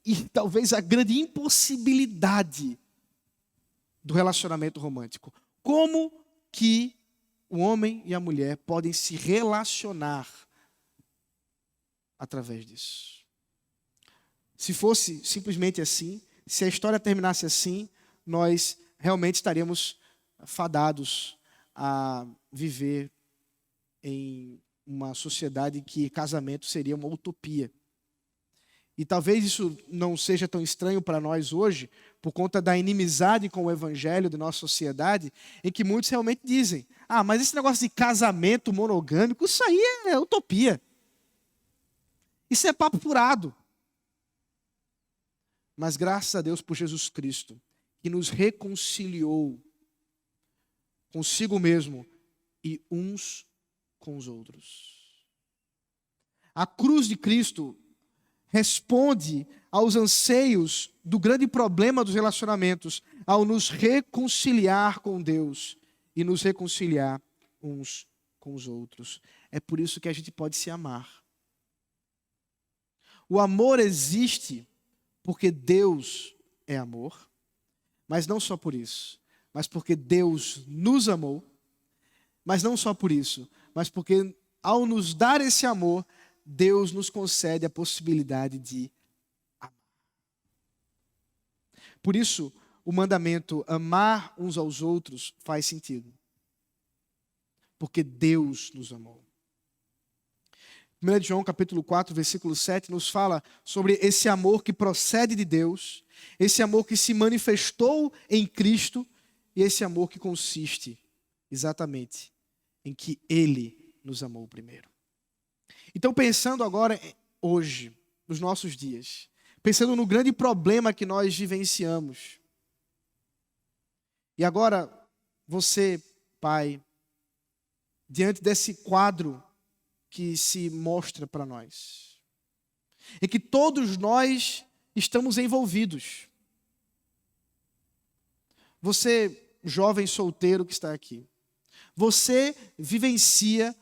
e talvez a grande impossibilidade do relacionamento romântico. Como que o homem e a mulher podem se relacionar através disso? Se fosse simplesmente assim, se a história terminasse assim, nós realmente estaríamos fadados a viver em uma sociedade que casamento seria uma utopia. E talvez isso não seja tão estranho para nós hoje, por conta da inimizade com o evangelho da nossa sociedade, em que muitos realmente dizem: mas esse negócio de casamento monogâmico, isso aí é utopia. Isso é papo furado. Mas graças a Deus por Jesus Cristo, que nos reconciliou consigo mesmo e uns com os outros. A cruz de Cristo responde aos anseios do grande problema dos relacionamentos, ao nos reconciliar com Deus e nos reconciliar uns com os outros. É por isso que a gente pode se amar. O amor existe porque Deus é amor, mas não só por isso, mas porque Deus nos amou, mas não só por isso, mas porque ao nos dar esse amor, Deus nos concede a possibilidade de amar. Por isso, o mandamento amar uns aos outros faz sentido. Porque Deus nos amou. 1 João capítulo 4, versículo 7 nos fala sobre esse amor que procede de Deus, esse amor que se manifestou em Cristo e esse amor que consiste exatamente em que Ele nos amou primeiro. Então, pensando agora hoje, nos nossos dias, pensando no grande problema que nós vivenciamos, e agora você, pai, diante desse quadro que se mostra para nós, em que todos nós estamos envolvidos. Você, jovem solteiro que está aqui, você vivencia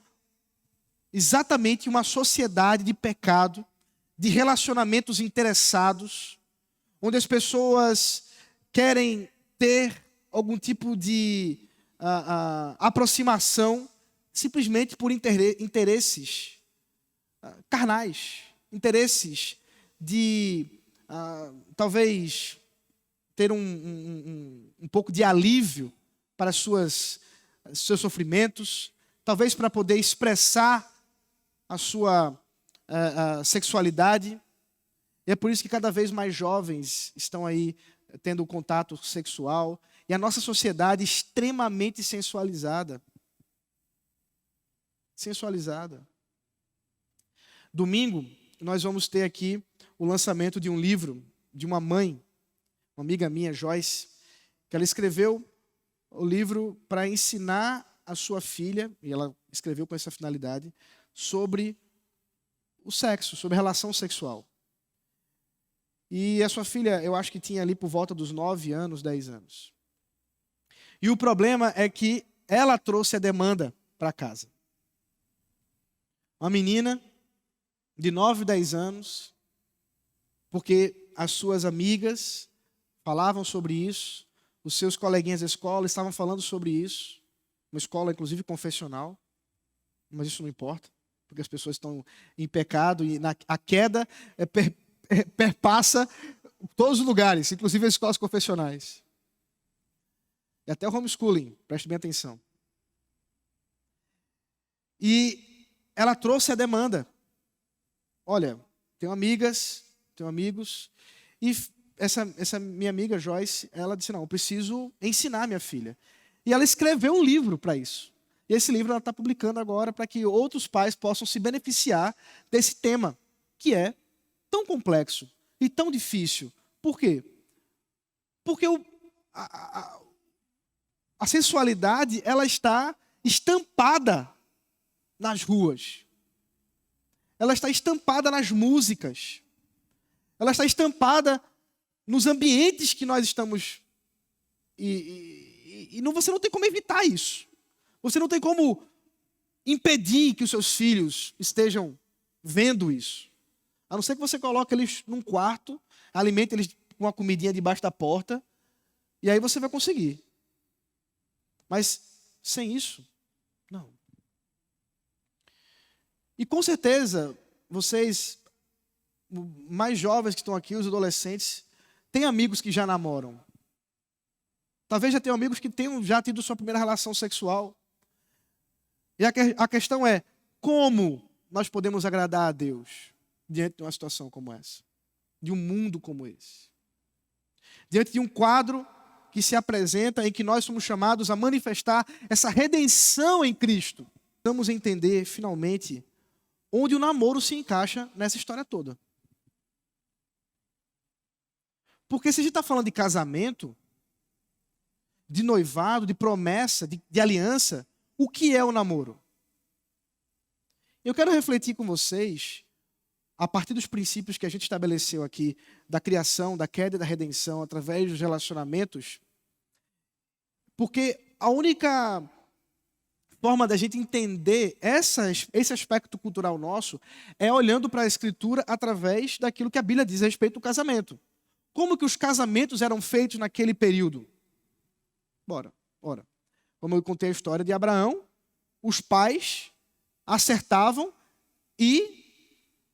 exatamente uma sociedade de pecado, de relacionamentos interessados, onde as pessoas querem ter algum tipo de aproximação simplesmente por interesses carnais, interesses de talvez ter um pouco de alívio para seus sofrimentos, talvez para poder expressar a sua sexualidade. E é por isso que cada vez mais jovens estão aí tendo contato sexual. E a nossa sociedade é extremamente sensualizada. Sensualizada. Domingo, nós vamos ter aqui o lançamento de um livro de uma mãe, uma amiga minha, Joyce, que ela escreveu o livro para ensinar a sua filha, e ela escreveu com essa finalidade, sobre o sexo, sobre a relação sexual. E a sua filha, eu acho que tinha ali por volta dos 9 anos, 10 anos. E o problema é que ela trouxe a demanda para casa. Uma menina de 9, 10 anos, porque as suas amigas falavam sobre isso, os seus coleguinhas da escola estavam falando sobre isso, uma escola inclusive confessional, mas isso não importa, porque as pessoas estão em pecado e a queda perpassa todos os lugares, inclusive as escolas confessionais. E até o homeschooling, preste bem atenção. E ela trouxe a demanda. Olha, tenho amigas, tenho amigos, e essa minha amiga Joyce, ela disse, não, eu preciso ensinar minha filha. E ela escreveu um livro para isso. E esse livro ela está publicando agora para que outros pais possam se beneficiar desse tema, que é tão complexo e tão difícil. Por quê? Porque a sensualidade, ela está estampada nas ruas. Ela está estampada nas músicas. Ela está estampada nos ambientes que nós estamos. Você não tem como evitar isso. Você não tem como impedir que os seus filhos estejam vendo isso. A não ser que você coloque eles num quarto, alimente eles com uma comidinha debaixo da porta, e aí você vai conseguir. Mas sem isso, não. E com certeza, vocês, mais jovens que estão aqui, os adolescentes, têm amigos que já namoram. Talvez já tenham amigos que tenham já tido sua primeira relação sexual. E a questão é, como nós podemos agradar a Deus diante de uma situação como essa? De um mundo como esse? Diante de um quadro que se apresenta em que nós somos chamados a manifestar essa redenção em Cristo. Vamos entender, finalmente, onde o namoro se encaixa nessa história toda. Porque se a gente está falando de casamento, de noivado, de promessa, de aliança, o que é o namoro? Eu quero refletir com vocês, a partir dos princípios que a gente estabeleceu aqui, da criação, da queda e da redenção, através dos relacionamentos, porque a única forma da gente entender esse aspecto cultural nosso é olhando para a Escritura através daquilo que a Bíblia diz a respeito do casamento. Como que os casamentos eram feitos naquele período? Ora. Como eu contei a história de Abraão, os pais acertavam e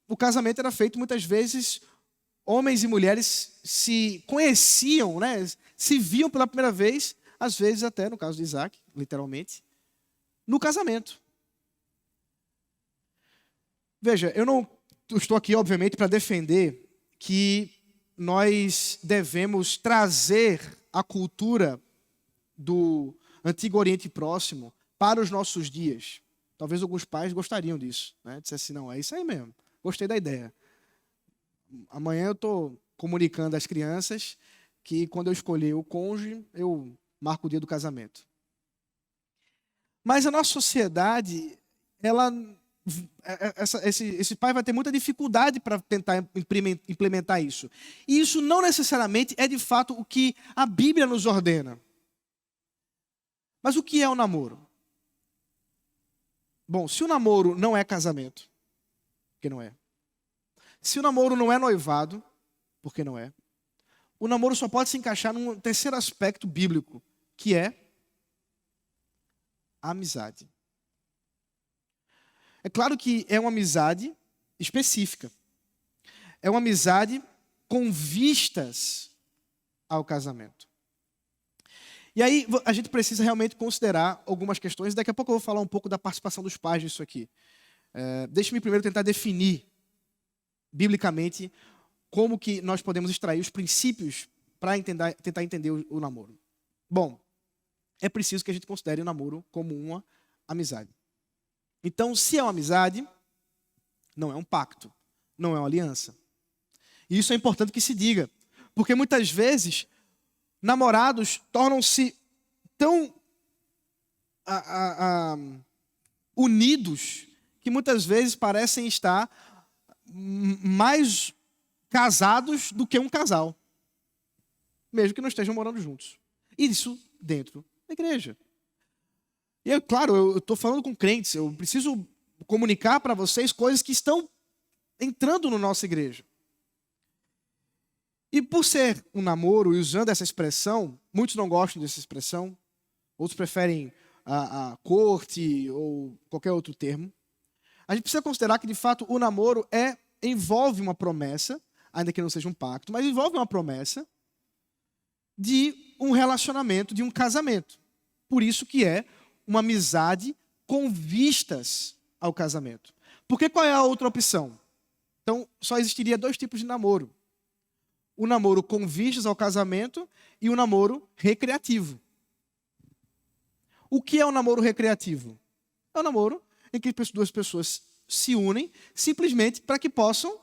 o casamento era feito muitas vezes, homens e mulheres se conheciam, né? Se viam pela primeira vez, às vezes até, no caso de Isaac, literalmente, no casamento. Veja, eu não estou aqui, obviamente, para defender que nós devemos trazer a cultura do Antigo Oriente Próximo para os nossos dias. Talvez alguns pais gostariam disso, né? Dissessem assim, não, é isso aí mesmo, gostei da ideia. Amanhã eu estou comunicando às crianças que quando eu escolher o cônjuge, eu marco o dia do casamento. Mas a nossa sociedade, esse pai vai ter muita dificuldade para tentar implementar isso. E isso não necessariamente é de fato o que a Bíblia nos ordena. Mas o que é o namoro? Bom, se o namoro não é casamento, porque não é. Se o namoro não é noivado, porque não é. O namoro só pode se encaixar num terceiro aspecto bíblico, que é a amizade. É claro que é uma amizade específica. É uma amizade com vistas ao casamento. E aí a gente precisa realmente considerar algumas questões. Daqui a pouco eu vou falar um pouco da participação dos pais nisso aqui. Deixe-me primeiro tentar definir, biblicamente, como que nós podemos extrair os princípios para tentar entender o namoro. Bom, é preciso que a gente considere o namoro como uma amizade. Então, se é uma amizade, não é um pacto, não é uma aliança. E isso é importante que se diga, porque muitas vezes namorados tornam-se tão unidos que muitas vezes parecem estar mais casados do que um casal, mesmo que não estejam morando juntos. E isso dentro da igreja. E claro, eu estou falando com crentes, eu preciso comunicar para vocês coisas que estão entrando na nossa igreja. E por ser um namoro, e usando essa expressão, muitos não gostam dessa expressão, outros preferem a corte ou qualquer outro termo. A gente precisa considerar que, de fato, o namoro envolve uma promessa, ainda que não seja um pacto, mas envolve uma promessa de um relacionamento, de um casamento. Por isso que é uma amizade com vistas ao casamento. Porque qual é a outra opção? Então, só existiria 2 tipos de namoro. O namoro com vistas ao casamento e o namoro recreativo. O que é o namoro recreativo? É o namoro em que 2 pessoas se unem simplesmente para que possam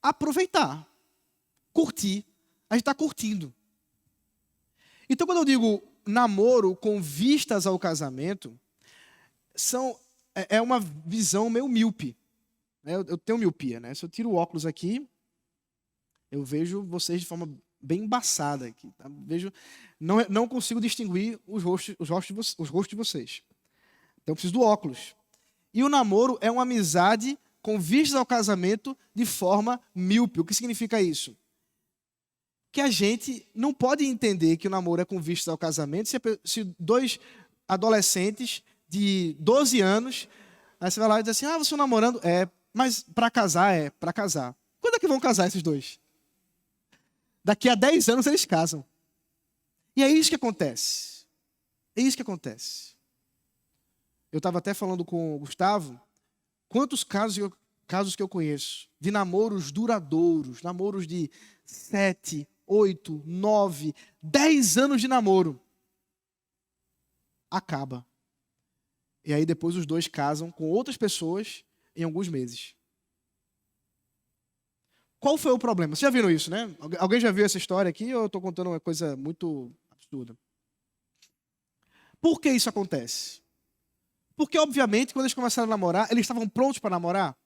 aproveitar, curtir. A gente está curtindo. Então, quando eu digo namoro com vistas ao casamento, é uma visão meio míope. Eu tenho miopia, né? Se eu tiro o óculos aqui, eu vejo vocês de forma bem embaçada aqui. Tá? Não consigo distinguir os rostos de vocês. Então eu preciso do óculos. E o namoro é uma amizade com vistas ao casamento de forma míope. O que significa isso? Que a gente não pode entender que o namoro é com vistas ao casamento se 2 adolescentes de 12 anos, aí você vai lá e diz assim, vocês estão namorando? Mas para casar, para casar. Quando é que vão casar esses 2? Daqui a 10 anos eles casam. E é isso que acontece. É isso que acontece. Eu estava até falando com o Gustavo, quantos casos que eu conheço de namoros duradouros, namoros de 7, 8, 9, 10 anos de namoro. Acaba. E aí depois os 2 casam com outras pessoas em alguns meses. Qual foi o problema? Vocês já viram isso, né? Alguém já viu essa história aqui ou eu estou contando uma coisa muito absurda? Por que isso acontece? Porque, obviamente, quando eles começaram a namorar, eles estavam prontos para namorar?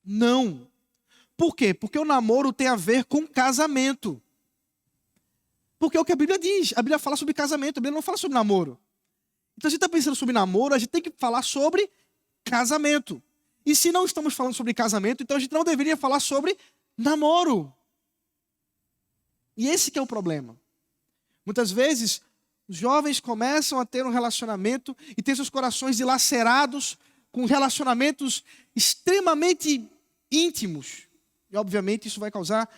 Não. Por quê? Porque o namoro tem a ver com casamento. Porque é o que a Bíblia diz. A Bíblia fala sobre casamento, a Bíblia não fala sobre namoro. Então, se a gente está pensando sobre namoro, a gente tem que falar sobre casamento. E se não estamos falando sobre casamento, então a gente não deveria falar sobre namoro. E esse que é o problema. Muitas vezes, os jovens começam a ter um relacionamento e ter seus corações dilacerados com relacionamentos extremamente íntimos. E, obviamente, isso vai causar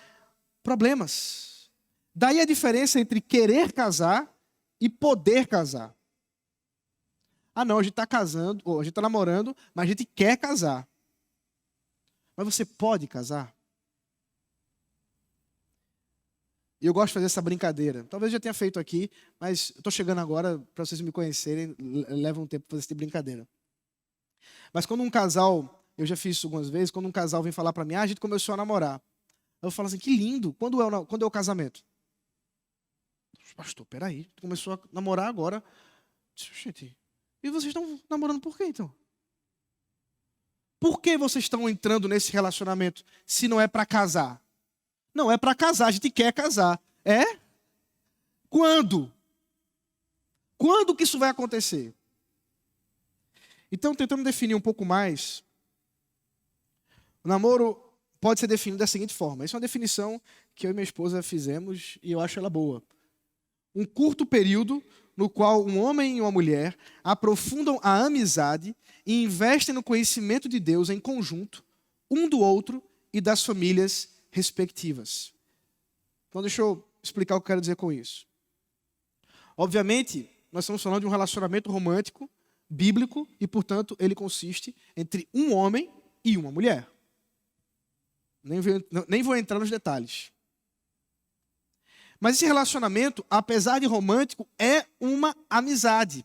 problemas. Daí a diferença entre querer casar e poder casar. Não, a gente está casando, ou a gente está namorando, mas a gente quer casar. Mas você pode casar? E eu gosto de fazer essa brincadeira. Talvez eu já tenha feito aqui, mas estou chegando agora, para vocês me conhecerem, leva um tempo para fazer essa brincadeira. Mas quando um casal, eu já fiz isso algumas vezes, quando um casal vem falar para mim, a gente começou a namorar. Eu falo assim, que lindo, quando é o casamento? Pastor, peraí, começou a namorar agora. Gente, e vocês estão namorando por quê, então? Por que vocês estão entrando nesse relacionamento se não é para casar? Não, é para casar, a gente quer casar. É? Quando? Quando que isso vai acontecer? Então, tentando definir um pouco mais, o namoro pode ser definido da seguinte forma. Essa é uma definição que eu e minha esposa fizemos e eu acho ela boa. Um curto período no qual um homem e uma mulher aprofundam a amizade e investem no conhecimento de Deus em conjunto, um do outro e das famílias respectivas. Então, deixa eu explicar o que eu quero dizer com isso. Obviamente, nós estamos falando de um relacionamento romântico, bíblico e, portanto, ele consiste entre um homem e uma mulher. Nem vou entrar nos detalhes. Mas esse relacionamento, apesar de romântico, é uma amizade.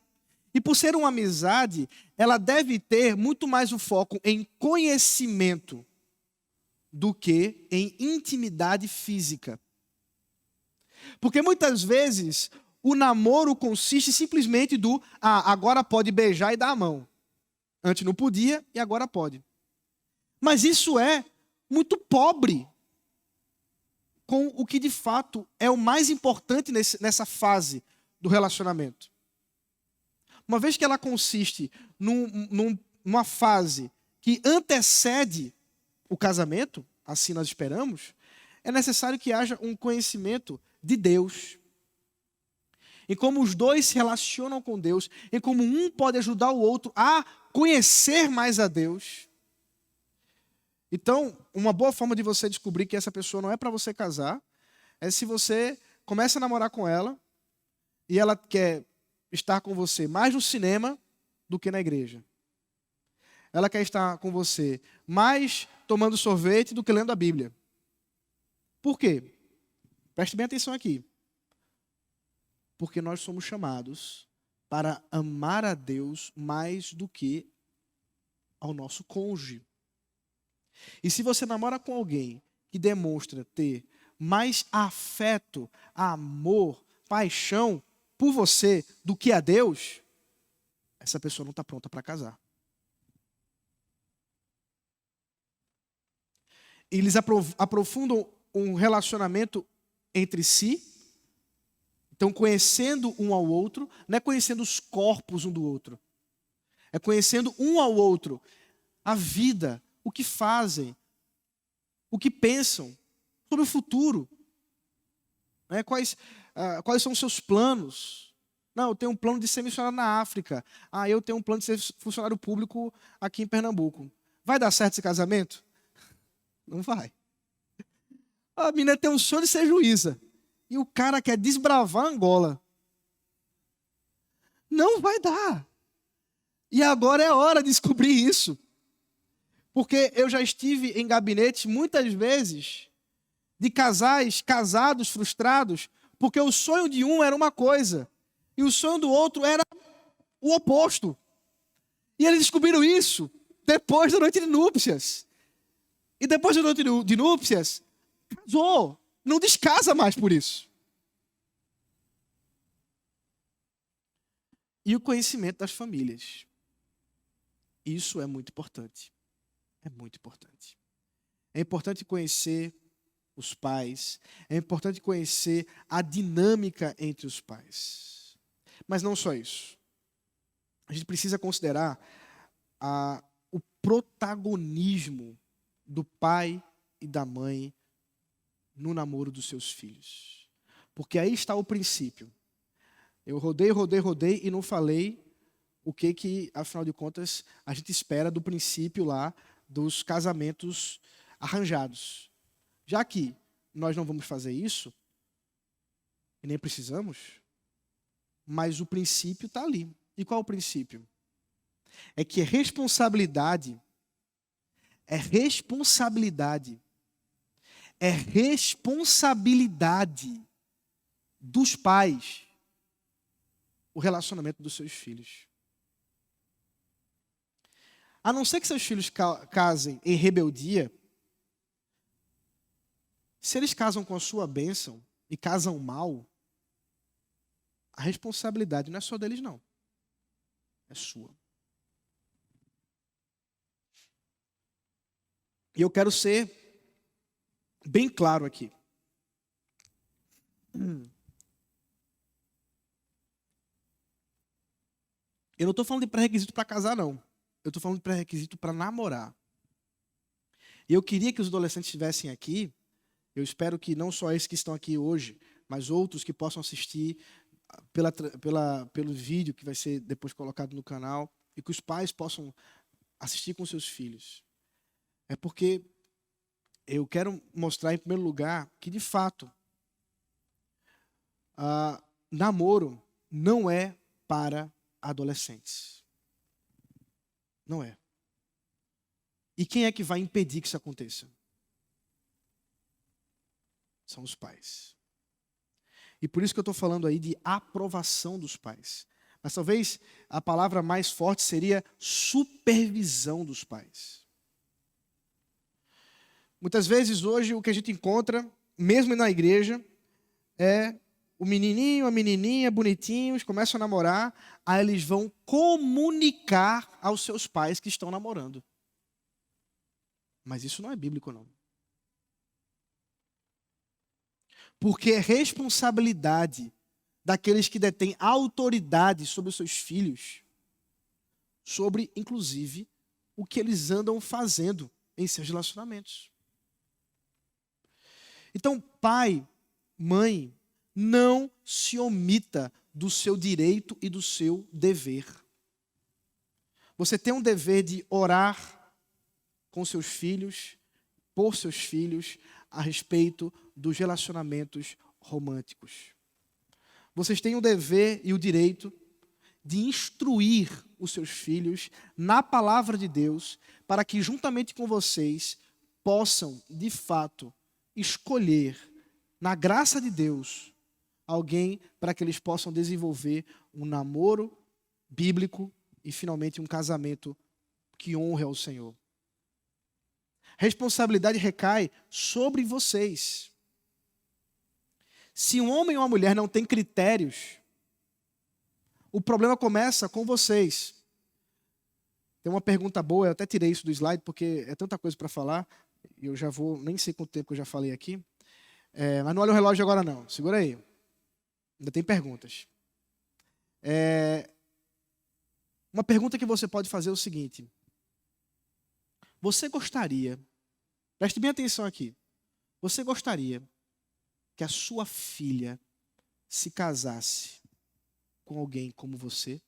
E por ser uma amizade, ela deve ter muito mais o foco em conhecimento do que em intimidade física. Porque muitas vezes o namoro consiste simplesmente agora pode beijar e dar a mão. Antes não podia e agora pode. Mas isso é muito pobre com o que de fato é o mais importante nessa fase do relacionamento. Uma vez que ela consiste numa fase que antecede o casamento, assim nós esperamos, é necessário que haja um conhecimento de Deus. Em como os dois se relacionam com Deus, em como um pode ajudar o outro a conhecer mais a Deus. Então, uma boa forma de você descobrir que essa pessoa não é para você casar é se você começa a namorar com ela e ela quer estar com você mais no cinema do que na igreja. Ela quer estar com você mais tomando sorvete do que lendo a Bíblia. Por quê? Preste bem atenção aqui. Porque nós somos chamados para amar a Deus mais do que ao nosso cônjuge. E se você namora com alguém que demonstra ter mais afeto, amor, paixão por você do que a Deus, essa pessoa não está pronta para casar. Eles aprofundam um relacionamento entre si, então conhecendo um ao outro, não é conhecendo os corpos um do outro, é conhecendo um ao outro, a vida, o que fazem, o que pensam sobre o futuro, né? Quais são os seus planos. Não, eu tenho um plano de ser missionário na África. Eu tenho um plano de ser funcionário público aqui em Pernambuco. Vai dar certo esse casamento? Não vai. A menina tem um sonho de ser juíza. E o cara quer desbravar Angola. Não vai dar. E agora é hora de descobrir isso. Porque eu já estive em gabinetes muitas vezes de casais casados, frustrados, porque o sonho de um era uma coisa e o sonho do outro era o oposto. E eles descobriram isso depois da noite de núpcias. E depois da noite de núpcias, casou. Não descasa mais por isso. E o conhecimento das famílias. Isso é muito importante. É muito importante. É importante conhecer os pais. É importante conhecer a dinâmica entre os pais. Mas não só isso. A gente precisa considerar o protagonismo do pai e da mãe no namoro dos seus filhos. Porque aí está o princípio. Eu rodei e não falei o que, afinal de contas, a gente espera do princípio lá dos casamentos arranjados. Já que nós não vamos fazer isso, e nem precisamos, mas o princípio está ali. E qual é o princípio? É que responsabilidade dos pais o relacionamento dos seus filhos. A não ser que seus filhos casem em rebeldia, se eles casam com a sua bênção e casam mal, a responsabilidade não é só deles, não. É sua. E eu quero ser bem claro aqui. Eu não estou falando de pré-requisito para casar, não. Eu estou falando de pré-requisito para namorar. E eu queria que os adolescentes estivessem aqui. Eu espero que não só esses que estão aqui hoje, mas outros que possam assistir pelo vídeo que vai ser depois colocado no canal, e que os pais possam assistir com seus filhos. É porque eu quero mostrar, em primeiro lugar, que, de fato, namoro não é para adolescentes. Não é. E quem é que vai impedir que isso aconteça? São os pais. E por isso que eu estou falando aí de aprovação dos pais. Mas talvez a palavra mais forte seria supervisão dos pais. Muitas vezes hoje o que a gente encontra, mesmo na igreja, é o menininho, a menininha, bonitinhos, começam a namorar, aí eles vão comunicar aos seus pais que estão namorando. Mas isso não é bíblico, não. Porque é responsabilidade daqueles que detêm autoridade sobre os seus filhos, sobre, inclusive, o que eles andam fazendo em seus relacionamentos. Então, pai, mãe, não se omita do seu direito e do seu dever. Você tem um dever de orar com seus filhos, por seus filhos, a respeito dos relacionamentos românticos. Vocês têm o dever e o direito de instruir os seus filhos na palavra de Deus, para que juntamente com vocês possam, de fato, escolher, na graça de Deus, alguém para que eles possam desenvolver um namoro bíblico e, finalmente, um casamento que honre ao Senhor. Responsabilidade recai sobre vocês. Se um homem ou uma mulher não tem critérios, o problema começa com vocês. Tem uma pergunta boa, eu até tirei isso do slide, porque é tanta coisa para falar, e eu já vou, nem sei quanto tempo que eu já falei aqui. Mas não olha o relógio agora não, segura aí. Ainda tem perguntas. Uma pergunta que você pode fazer é o seguinte. Você gostaria, preste bem atenção aqui, você gostaria que a sua filha se casasse com alguém como você,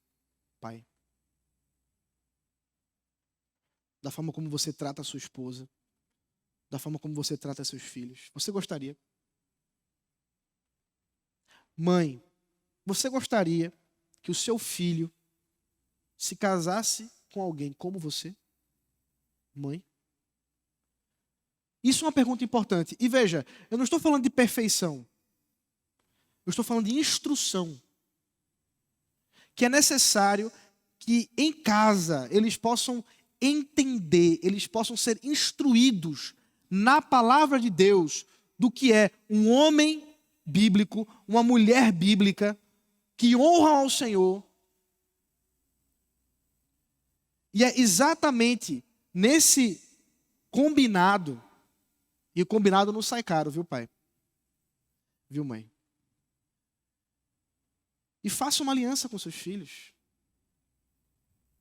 pai? Da forma como você trata a sua esposa, da forma como você trata seus filhos. Você gostaria? Mãe, você gostaria que o seu filho se casasse com alguém como você? Mãe? Isso é uma pergunta importante. E veja, eu não estou falando de perfeição. Eu estou falando de instrução. Que é necessário que em casa eles possam entender, eles possam ser instruídos na palavra de Deus do que é um homem bíblico, uma mulher bíblica que honram ao Senhor. E é exatamente nesse combinado, e o combinado não sai caro, viu, pai? Viu, mãe? E faça uma aliança com seus filhos.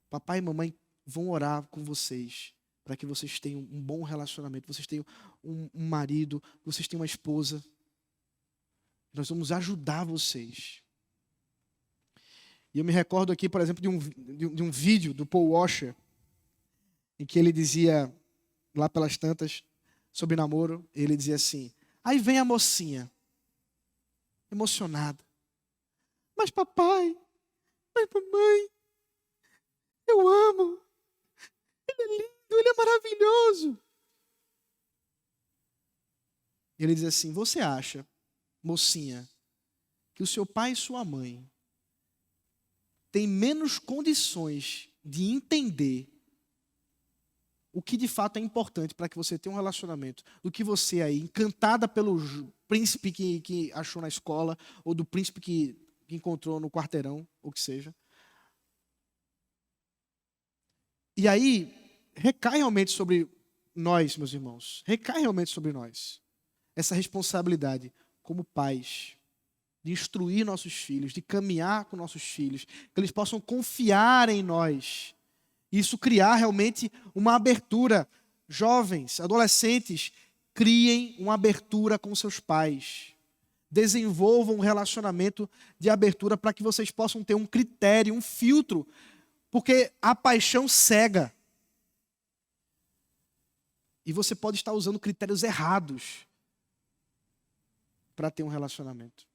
Papai e mamãe vão orar com vocês, para que vocês tenham um bom relacionamento, vocês tenham um marido, vocês tenham uma esposa. Nós vamos ajudar vocês. E eu me recordo aqui, por exemplo, de um vídeo do Paul Washer, em que ele dizia, lá pelas tantas, sobre namoro, ele dizia assim, aí vem a mocinha, emocionada. Mas papai, mas mamãe, eu amo. Ele é lindo, ele é maravilhoso. Ele diz assim, você acha, mocinha, que o seu pai e sua mãe têm menos condições de entender o que de fato é importante para que você tenha um relacionamento do que você aí, encantada pelo príncipe que achou na escola, ou do príncipe que encontrou no quarteirão, ou que seja. E aí, recai realmente sobre nós, meus irmãos, recai realmente sobre nós essa responsabilidade como pais, de instruir nossos filhos, de caminhar com nossos filhos, que eles possam confiar em nós. Isso criar realmente uma abertura. Jovens, adolescentes, criem uma abertura com seus pais. Desenvolvam um relacionamento de abertura para que vocês possam ter um critério, um filtro. Porque a paixão cega. E você pode estar usando critérios errados para ter um relacionamento.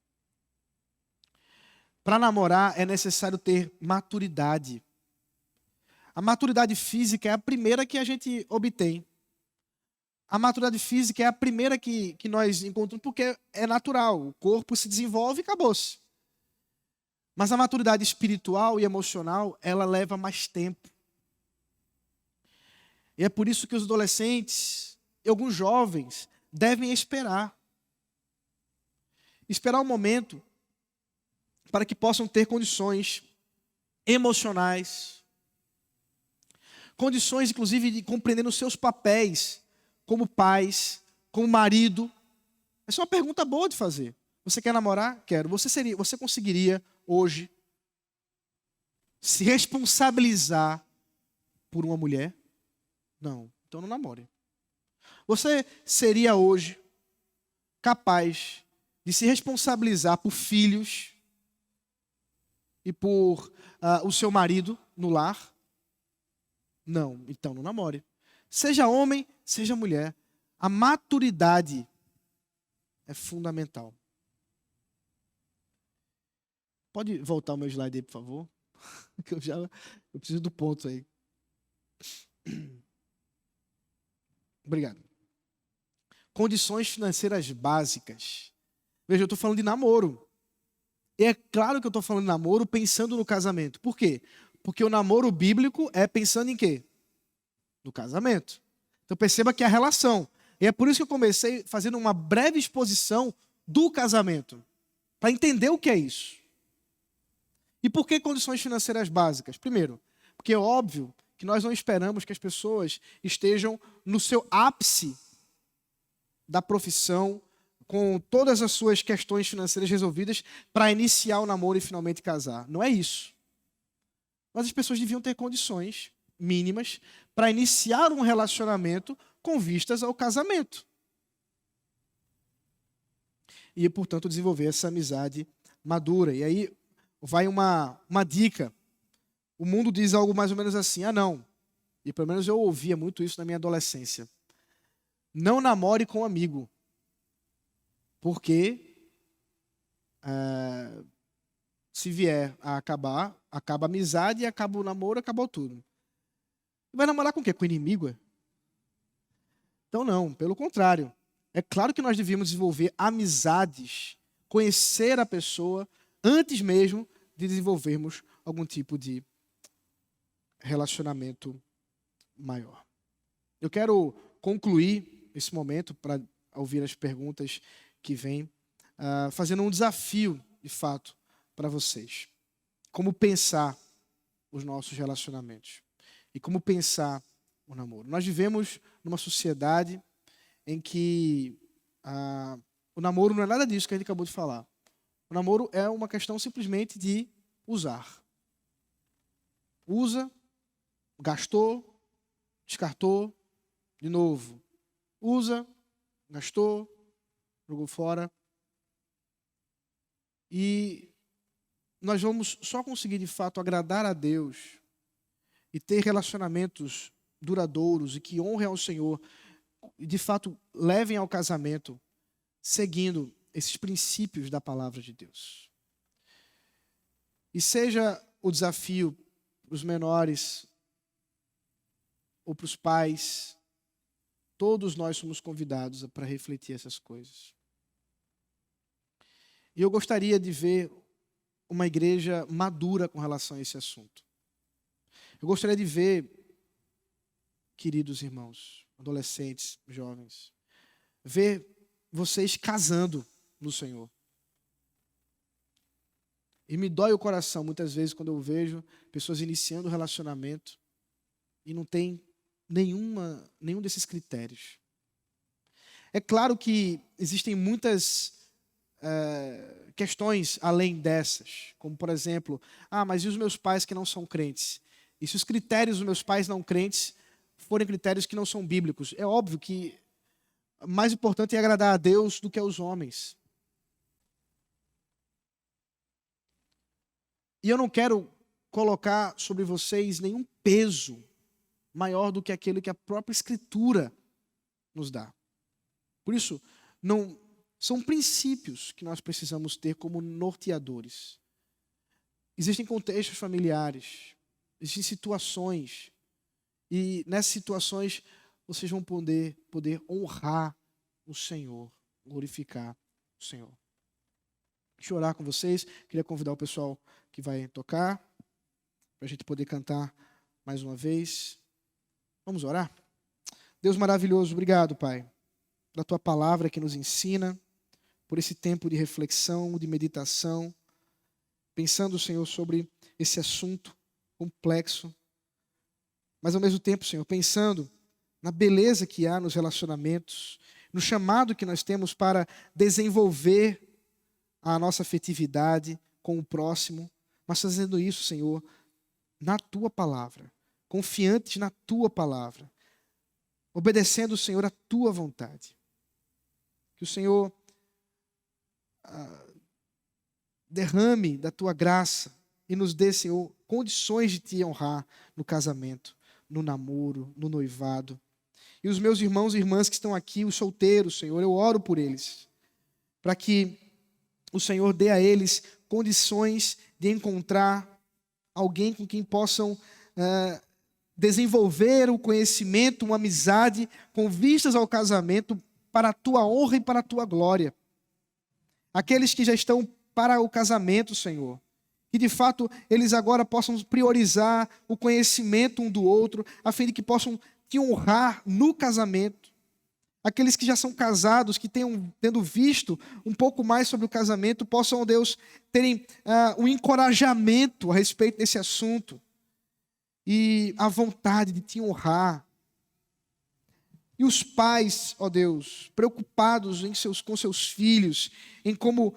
Para namorar é necessário ter maturidade. A maturidade física é a primeira que a gente obtém. A maturidade física é a primeira que nós encontramos, porque é natural. O corpo se desenvolve e acabou-se. Mas a maturidade espiritual e emocional, ela leva mais tempo. E é por isso que os adolescentes e alguns jovens devem esperar. Esperar um momento para que possam ter condições emocionais, condições, inclusive, de compreender os seus papéis como pais, como marido. Essa é uma pergunta boa de fazer. Você quer namorar? Quero. Você conseguiria hoje se responsabilizar por uma mulher? Não. Então não namore. Você seria hoje capaz de se responsabilizar por filhos e por o seu marido no lar? Não. Então não namore. Seja homem, seja mulher. A maturidade é fundamental. Pode voltar o meu slide aí, por favor? Que eu preciso do ponto aí. Obrigado. Condições financeiras básicas. Veja, eu estou falando de namoro. E é claro que eu estou falando de namoro pensando no casamento. Por quê? Porque o namoro bíblico é pensando em quê? No casamento. Então perceba que é a relação. E é por isso que eu comecei fazendo uma breve exposição do casamento. Para entender o que é isso. E por que condições financeiras básicas? Primeiro, porque é óbvio que nós não esperamos que as pessoas estejam no seu ápice da profissão, com todas as suas questões financeiras resolvidas, para iniciar o namoro e finalmente casar. Não é isso. Mas as pessoas deviam ter condições mínimas para iniciar um relacionamento com vistas ao casamento. E, portanto, desenvolver essa amizade madura. E aí vai uma dica. O mundo diz algo mais ou menos assim, não. E pelo menos eu ouvia muito isso na minha adolescência. Não namore com um amigo. Porque se vier a acabar, acaba a amizade, acaba o namoro, acabou tudo. Vai namorar com o quê? Com o inimigo? Então não, pelo contrário. É claro que nós devíamos desenvolver amizades, conhecer a pessoa, antes mesmo de desenvolvermos algum tipo de relacionamento maior. Eu quero concluir esse momento para ouvir as perguntas que vêm, fazendo um desafio, de fato, para vocês. Como pensar os nossos relacionamentos e como pensar o namoro. Nós vivemos numa sociedade em que o namoro não é nada disso que a gente acabou de falar. O namoro é uma questão simplesmente de usar. Usa, gastou, descartou, de novo. Usa, gastou, jogou fora. E nós vamos só conseguir, de fato, agradar a Deus e ter relacionamentos duradouros e que honrem ao Senhor e, de fato, levem ao casamento seguindo esses princípios da palavra de Deus. E seja o desafio para os menores ou para os pais, todos nós somos convidados para refletir essas coisas. E eu gostaria de ver uma igreja madura com relação a esse assunto. Eu gostaria de ver, queridos irmãos, adolescentes, jovens, ver vocês casando no Senhor. E me dói o coração muitas vezes quando eu vejo pessoas iniciando um relacionamento e não tem nenhum desses critérios. É claro que existem muitas questões além dessas, como por exemplo, mas e os meus pais que não são crentes? E se os critérios dos meus pais não crentes forem critérios que não são bíblicos? É óbvio que mais importante é agradar a Deus do que aos homens. E eu não quero colocar sobre vocês nenhum peso maior do que aquele que a própria Escritura nos dá. Por isso, são princípios que nós precisamos ter como norteadores. Existem contextos familiares, existem situações E nessas situações, vocês vão poder honrar o Senhor, glorificar o Senhor. Deixa eu orar com vocês. Queria convidar o pessoal que vai tocar, para a gente poder cantar mais uma vez. Vamos orar? Deus maravilhoso, obrigado, Pai, pela Tua palavra que nos ensina, por esse tempo de reflexão, de meditação, pensando, Senhor, sobre esse assunto complexo, mas ao mesmo tempo, Senhor, pensando na beleza que há nos relacionamentos, no chamado que nós temos para desenvolver a nossa afetividade com o próximo, mas fazendo isso, Senhor, na Tua palavra, confiantes na Tua palavra, obedecendo, Senhor, a Tua vontade. Que o Senhor derrame da Tua graça e nos dê, Senhor, condições de Te honrar no casamento, no namoro, no noivado. E os meus irmãos e irmãs que estão aqui, os solteiros, Senhor, eu oro por eles, para que o Senhor dê a eles condições de encontrar alguém com quem possam desenvolver o conhecimento, uma amizade, com vistas ao casamento, para a Tua honra e para a Tua glória. Aqueles que já estão para o casamento, Senhor, que de fato eles agora possam priorizar o conhecimento um do outro, a fim de que possam Te honrar no casamento. Aqueles que já são casados, que tendo visto um pouco mais sobre o casamento, possam, Deus, terem um encorajamento a respeito desse assunto e a vontade de Te honrar. E os pais, ó Deus, preocupados com seus filhos, em como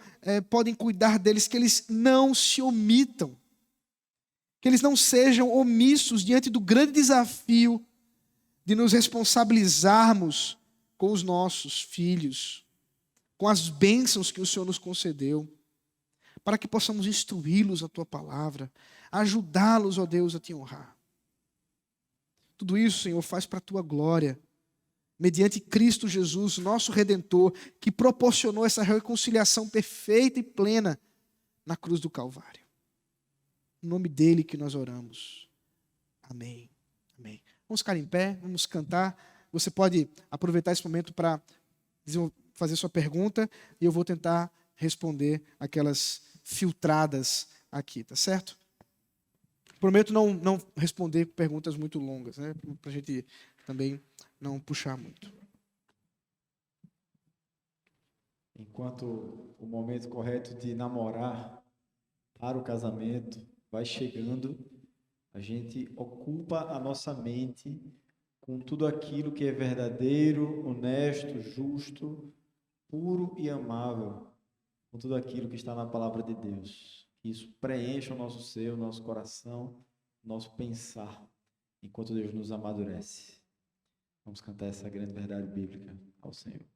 podem cuidar deles, que eles não se omitam, que eles não sejam omissos diante do grande desafio de nos responsabilizarmos com os nossos filhos, com as bênçãos que o Senhor nos concedeu, para que possamos instruí-los a Tua palavra, ajudá-los, ó Deus, a Te honrar. Tudo isso, Senhor, faz para a Tua glória, mediante Cristo Jesus, nosso Redentor, que proporcionou essa reconciliação perfeita e plena na cruz do Calvário. Em nome dEle que nós oramos. Amém. Amém. Vamos ficar em pé, vamos cantar. Você pode aproveitar esse momento para fazer sua pergunta e eu vou tentar responder aquelas filtradas aqui, tá certo? Prometo não responder perguntas muito longas, né? Para a gente também não puxar muito. Enquanto o momento correto de namorar para o casamento vai chegando, a gente ocupa a nossa mente com tudo aquilo que é verdadeiro, honesto, justo, puro e amável, com tudo aquilo que está na palavra de Deus. Que isso preencha o nosso ser, o nosso coração, o nosso pensar, enquanto Deus nos amadurece. Vamos cantar essa grande verdade bíblica ao Senhor.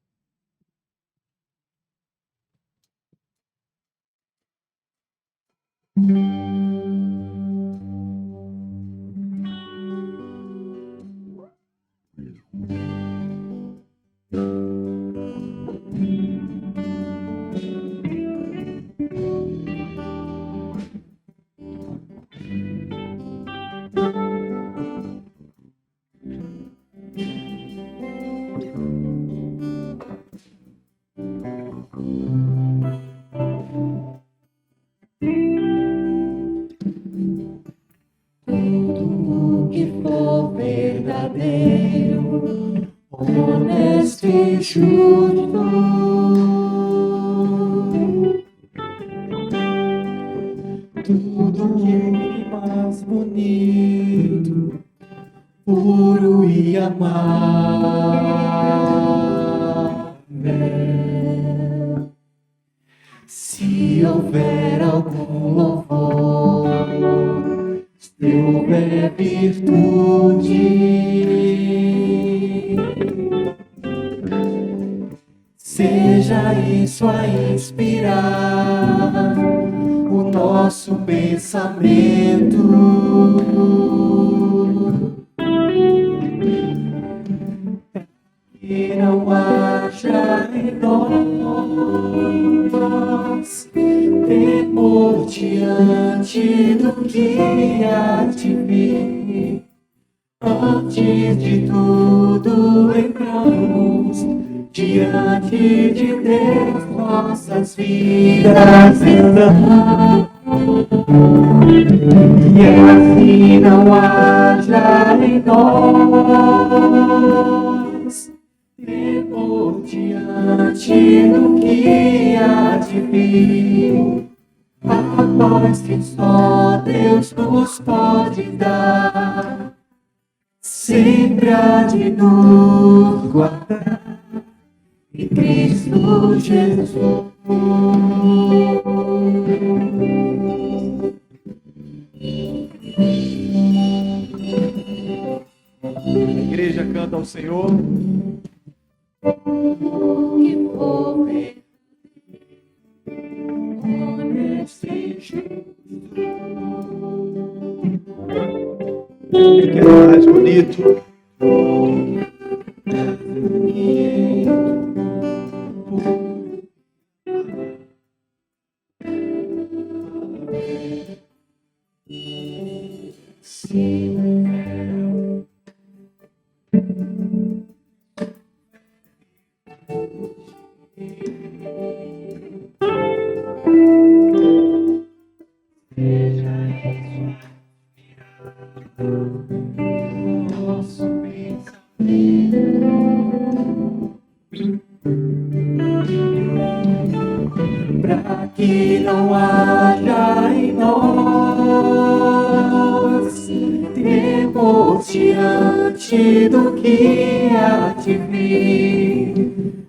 Honesto e justo, tudo que é mais bonito, puro e amável. Se houver algum louvor, se houver virtude, seja isso a inspirar o nosso pensamento. Que não haja em nós temor diante do que há de vir, Antes de tudo, lembramos diante de Deus nossas vidas estão. E assim não haja em nós temor diante do que há de vir. A paz que só Deus nos pode dar, sempre há de nos guardar em Cristo Jesus. A igreja canta ao Senhor. Que for honesto e justo, Que é mais bonito. nosso pensamento, para que não haja em nós temor diante do que há de vir.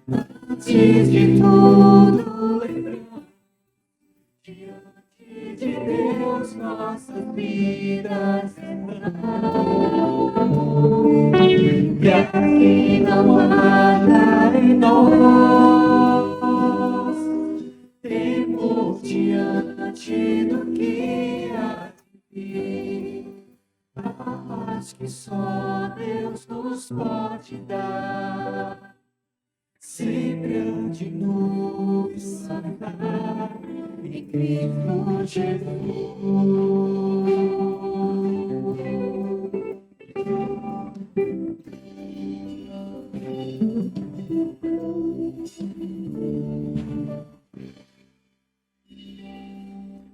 Antes de tudo, lembramos diante de Deus nossas vidas estão. E aqui não haja em nós temor diante do que há de vir. A paz que só Deus nos pode dar, sempre há de nos guardar em Cristo Jesus.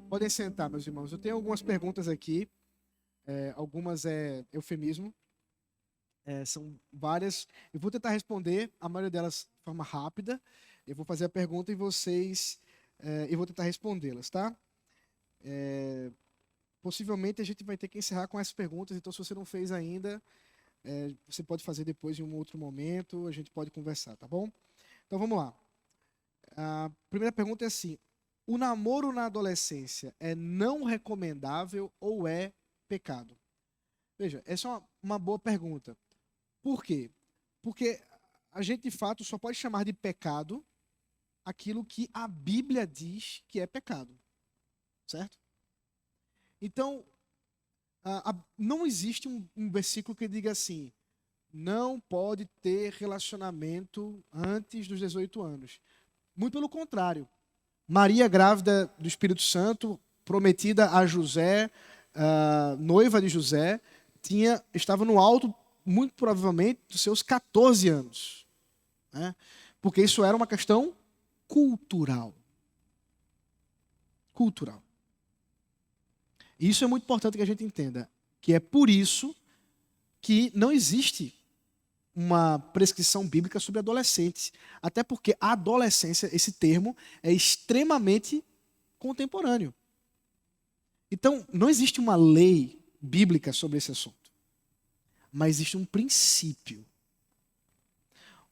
Podem sentar, meus irmãos. Eu tenho algumas perguntas aqui. Algumas é eufemismo. São várias. Eu vou tentar responder, a maioria delas de forma rápida. Eu vou fazer a pergunta e vocês... eu vou tentar respondê-las, tá? Possivelmente a gente vai ter que encerrar com essas perguntas, então se você não fez ainda, você pode fazer depois em um outro momento, a gente pode conversar, tá bom? Então vamos lá. A primeira pergunta é assim: o namoro na adolescência é não recomendável ou é pecado? Veja, essa é uma boa pergunta. Por quê? Porque a gente, de fato, só pode chamar de pecado aquilo que a Bíblia diz que é pecado. Certo? Então, não existe um versículo que diga assim: não pode ter relacionamento antes dos 18 anos. Muito pelo contrário. Maria, grávida do Espírito Santo, prometida a José, noiva de José, estava no alto, muito provavelmente, dos seus 14 anos. Né? Porque isso era uma questão cultural. Cultural. E isso é muito importante que a gente entenda, que é por isso que não existe uma prescrição bíblica sobre adolescentes. Até porque a adolescência, esse termo, é extremamente contemporâneo. Então, não existe uma lei bíblica sobre esse assunto. Mas existe um princípio.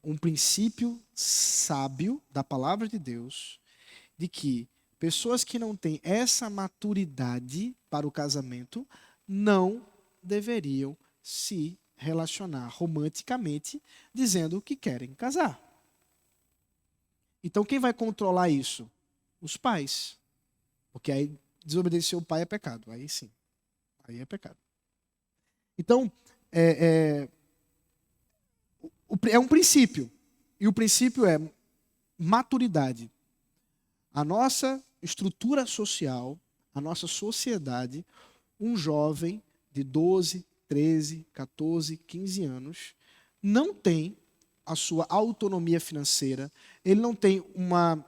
Um princípio sábio da palavra de Deus, de que pessoas que não têm essa maturidade para o casamento não deveriam se relacionar romanticamente dizendo que querem casar. Então quem vai controlar isso? Os pais. Porque aí desobedecer o pai é pecado. Aí sim. Aí é pecado. Então, é um princípio. E o princípio é maturidade. A nossa estrutura social, a nossa sociedade, um jovem de 12, 13, 14, 15 anos, não tem a sua autonomia financeira, ele não tem uma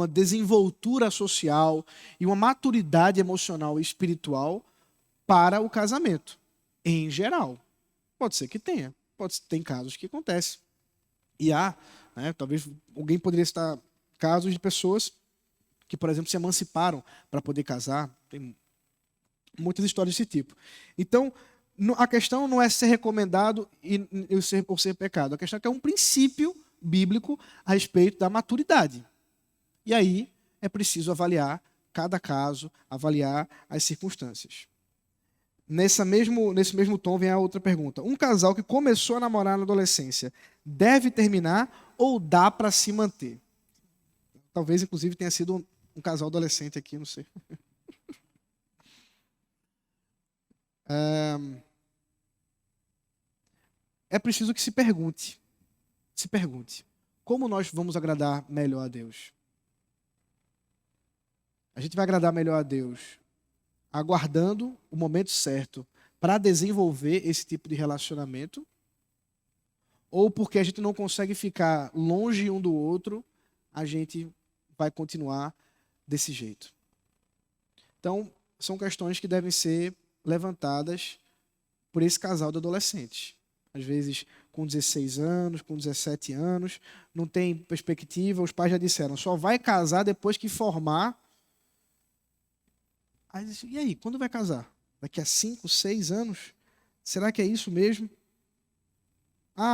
desenvoltura social e uma maturidade emocional e espiritual para o casamento, em geral. Pode ser que tenha, tem casos que acontecem. E talvez alguém poderia citar casos de pessoas que, por exemplo, se emanciparam para poder casar. Tem muitas histórias desse tipo. Então, a questão não é ser recomendado ou ser pecado. A questão é que é um princípio bíblico a respeito da maturidade. E aí é preciso avaliar cada caso, avaliar as circunstâncias. Nesse mesmo tom vem a outra pergunta. Um casal que começou a namorar na adolescência deve terminar ou dá para se manter? Talvez, inclusive, tenha sido um casal adolescente aqui, não sei. É preciso que se pergunte, como nós vamos agradar melhor a Deus? A gente vai agradar melhor a Deus aguardando o momento certo para desenvolver esse tipo de relacionamento? Ou porque a gente não consegue ficar longe um do outro, a gente vai continuar desse jeito? Então, são questões que devem ser levantadas por esse casal de adolescentes. Às vezes com 16 anos, com 17 anos, não tem perspectiva, os pais já disseram, só vai casar depois que formar. Aí, e aí, quando vai casar? Daqui a 5, 6 anos? Será que é isso mesmo?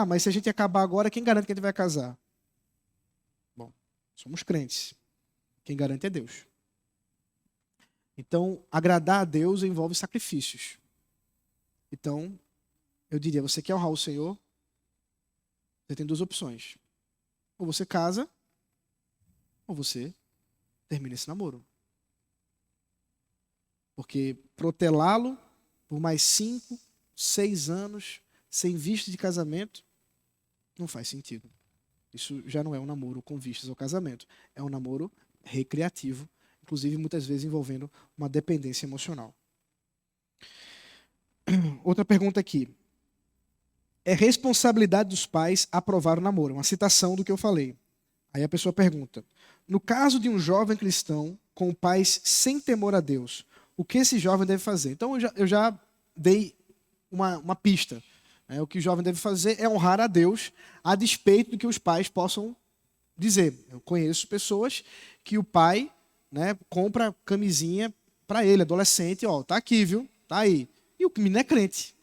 Mas se a gente acabar agora, quem garante que a gente vai casar? Bom, somos crentes. Quem garante é Deus. Então, agradar a Deus envolve sacrifícios. Então, eu diria, você quer honrar o Senhor? Você tem duas opções. Ou você casa, ou você termina esse namoro. Porque protelá-lo por mais 5, 6 anos, sem vista de casamento, não faz sentido. Isso já não é um namoro com vistas ao casamento. É um namoro recreativo, inclusive muitas vezes envolvendo uma dependência emocional. Outra pergunta aqui. É responsabilidade dos pais aprovar o namoro? Uma citação do que eu falei. Aí a pessoa pergunta. No caso de um jovem cristão com pais sem temor a Deus, o que esse jovem deve fazer? Então eu já dei uma pista. O que o jovem deve fazer é honrar a Deus a despeito do que os pais possam dizer. Eu conheço pessoas que o pai compra camisinha para ele, adolescente, tá aqui, viu? Tá aí. E o menino é crente.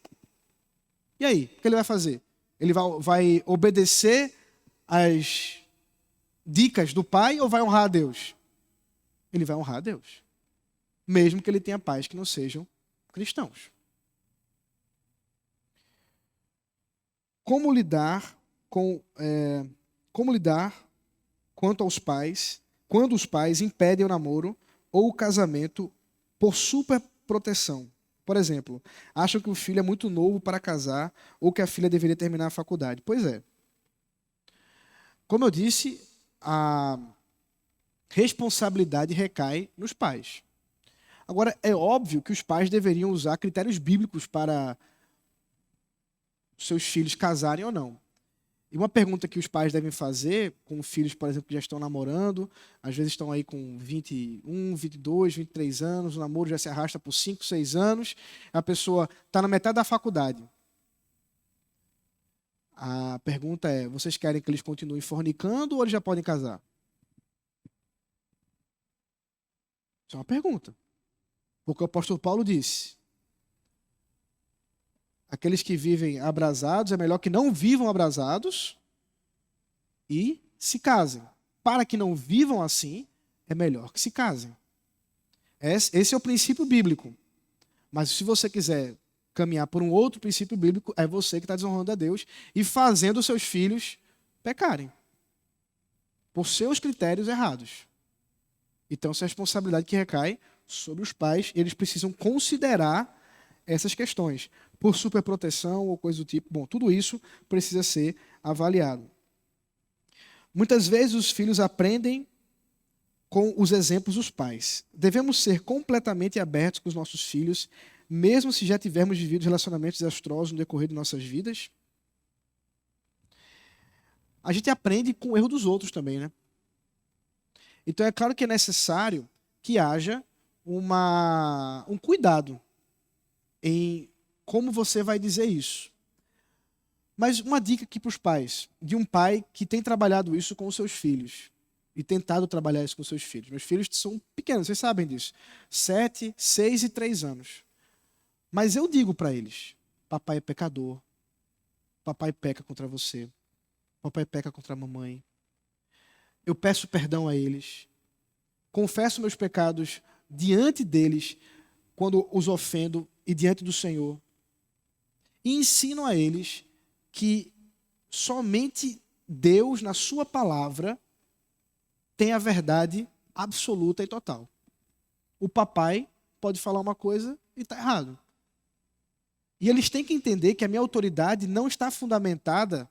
E aí, o que ele vai fazer? Ele vai obedecer às dicas do pai ou vai honrar a Deus? Ele vai honrar a Deus. Mesmo que ele tenha pais que não sejam cristãos. Como lidar quanto aos pais, quando os pais impedem o namoro ou o casamento por superproteção? Por exemplo, acham que o filho é muito novo para casar ou que a filha deveria terminar a faculdade. Pois é. Como eu disse, a responsabilidade recai nos pais. Agora, é óbvio que os pais deveriam usar critérios bíblicos para seus filhos casarem ou não. E uma pergunta que os pais devem fazer com filhos, por exemplo, que já estão namorando, às vezes estão aí com 21, 22, 23 anos, o namoro já se arrasta por 5, 6 anos, a pessoa está na metade da faculdade. A pergunta é, vocês querem que eles continuem fornicando ou eles já podem casar? Isso é uma pergunta. Porque o apóstolo Paulo disse, aqueles que vivem abrasados, é melhor que não vivam abrasados e se casem. Para que não vivam assim, é melhor que se casem. Esse é o princípio bíblico. Mas se você quiser caminhar por um outro princípio bíblico, é você que está desonrando a Deus e fazendo os seus filhos pecarem. Por seus critérios errados. Então, essa é a responsabilidade que recai sobre os pais, eles precisam considerar essas questões, por superproteção ou coisa do tipo. Bom, tudo isso precisa ser avaliado. Muitas vezes os filhos aprendem com os exemplos dos pais. Devemos ser completamente abertos com os nossos filhos, mesmo se já tivermos vivido relacionamentos desastrosos no decorrer de nossas vidas? A gente aprende com o erro dos outros também, né? Então é claro que é necessário que haja um cuidado em como você vai dizer isso. Mas uma dica aqui para os pais, de um pai que tem trabalhado isso com os seus filhos e tentado trabalhar isso com os seus filhos. Meus filhos são pequenos, vocês sabem disso. 7, 6 e 3 anos. Mas eu digo para eles, papai é pecador, papai peca contra você, papai peca contra a mamãe. Eu peço perdão a eles, confesso meus pecados diante deles quando os ofendo e diante do Senhor. E ensino a eles que somente Deus, na sua palavra, tem a verdade absoluta e total. O papai pode falar uma coisa e está errado. E eles têm que entender que a minha autoridade não está fundamentada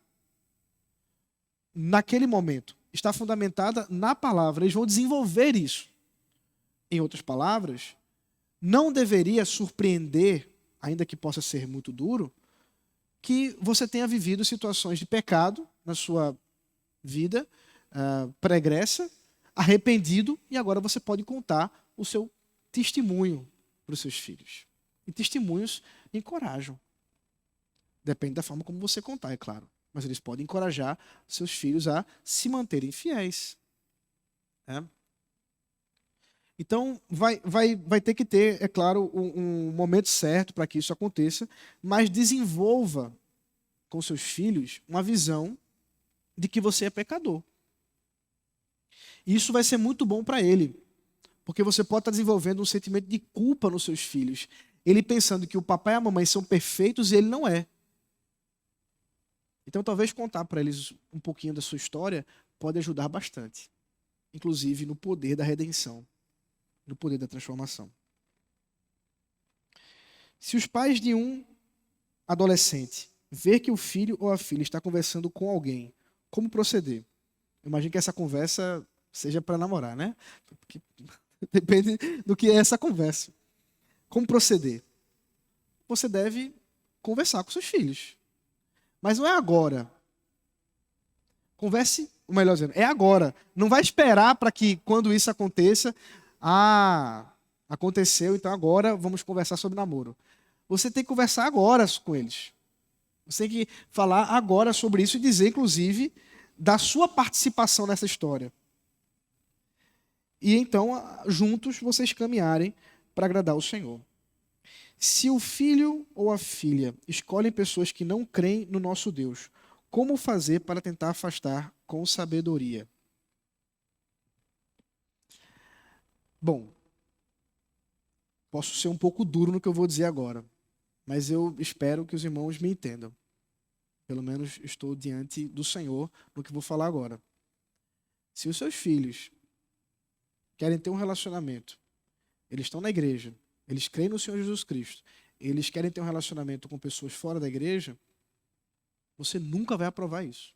naquele momento. Está fundamentada na palavra. Eles vão desenvolver isso. Em outras palavras, não deveria surpreender, ainda que possa ser muito duro, que você tenha vivido situações de pecado na sua vida pregressa, arrependido, e agora você pode contar o seu testemunho para os seus filhos. E testemunhos encorajam. Depende da forma como você contar, é claro. Mas eles podem encorajar seus filhos a se manterem fiéis. Né? Então, vai ter que ter, é claro, um momento certo para que isso aconteça, mas desenvolva com seus filhos uma visão de que você é pecador. E isso vai ser muito bom para ele, porque você pode estar desenvolvendo um sentimento de culpa nos seus filhos. Ele pensando que o papai e a mamãe são perfeitos e ele não é. Então, talvez contar para eles um pouquinho da sua história pode ajudar bastante, inclusive no poder da redenção, no poder da transformação. Se os pais de um adolescente ver que o filho ou a filha está conversando com alguém, como proceder? Eu imagino que essa conversa seja para namorar, né? Porque depende do que é essa conversa. Como proceder? Você deve conversar com seus filhos. Mas não é agora. Converse, ou melhor dizendo, é agora. Não vai esperar para que quando isso aconteça, aconteceu, então agora vamos conversar sobre namoro. Você tem que conversar agora com eles. Você tem que falar agora sobre isso e dizer, inclusive, da sua participação nessa história. E então, juntos, vocês caminharem para agradar o Senhor. Se o filho ou a filha escolhem pessoas que não creem no nosso Deus, como fazer para tentar afastar com sabedoria? Bom, posso ser um pouco duro no que eu vou dizer agora, mas eu espero que os irmãos me entendam. Pelo menos estou diante do Senhor no que vou falar agora. Se os seus filhos querem ter um relacionamento, eles estão na igreja, eles creem no Senhor Jesus Cristo, eles querem ter um relacionamento com pessoas fora da igreja, você nunca vai aprovar isso.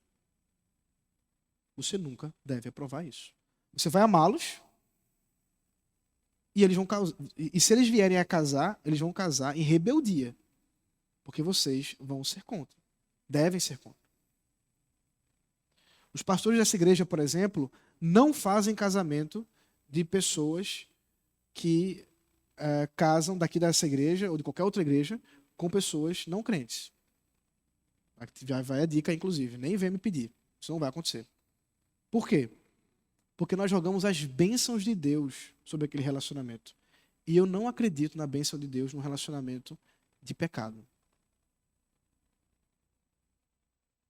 Você nunca deve aprovar isso. Você vai amá-los e eles vão e se eles vierem a casar, eles vão casar em rebeldia, porque vocês vão ser contra. Devem ser contra. Os pastores dessa igreja, por exemplo, não fazem casamento de pessoas que casam daqui dessa igreja ou de qualquer outra igreja com pessoas não crentes. Já vai a dica, inclusive. Nem vem me pedir. Isso não vai acontecer. Por quê? Porque nós jogamos as bênçãos de Deus sobre aquele relacionamento. E eu não acredito na bênção de Deus num relacionamento de pecado.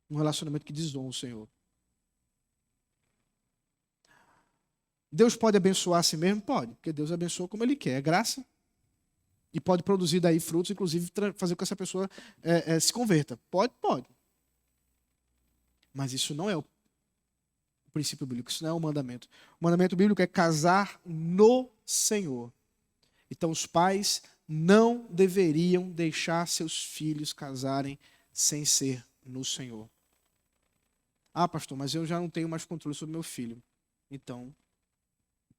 Um relacionamento que desonra o Senhor. Deus pode abençoar a si mesmo? Pode, porque Deus abençoa como Ele quer, é graça. E pode produzir daí frutos, inclusive fazer com que essa pessoa se converta. Pode. Mas isso não é o princípio bíblico, isso não é o mandamento. O mandamento bíblico é casar no Senhor. Então os pais não deveriam deixar seus filhos casarem sem ser no Senhor. Ah, pastor, mas eu já não tenho mais controle sobre meu filho. Então,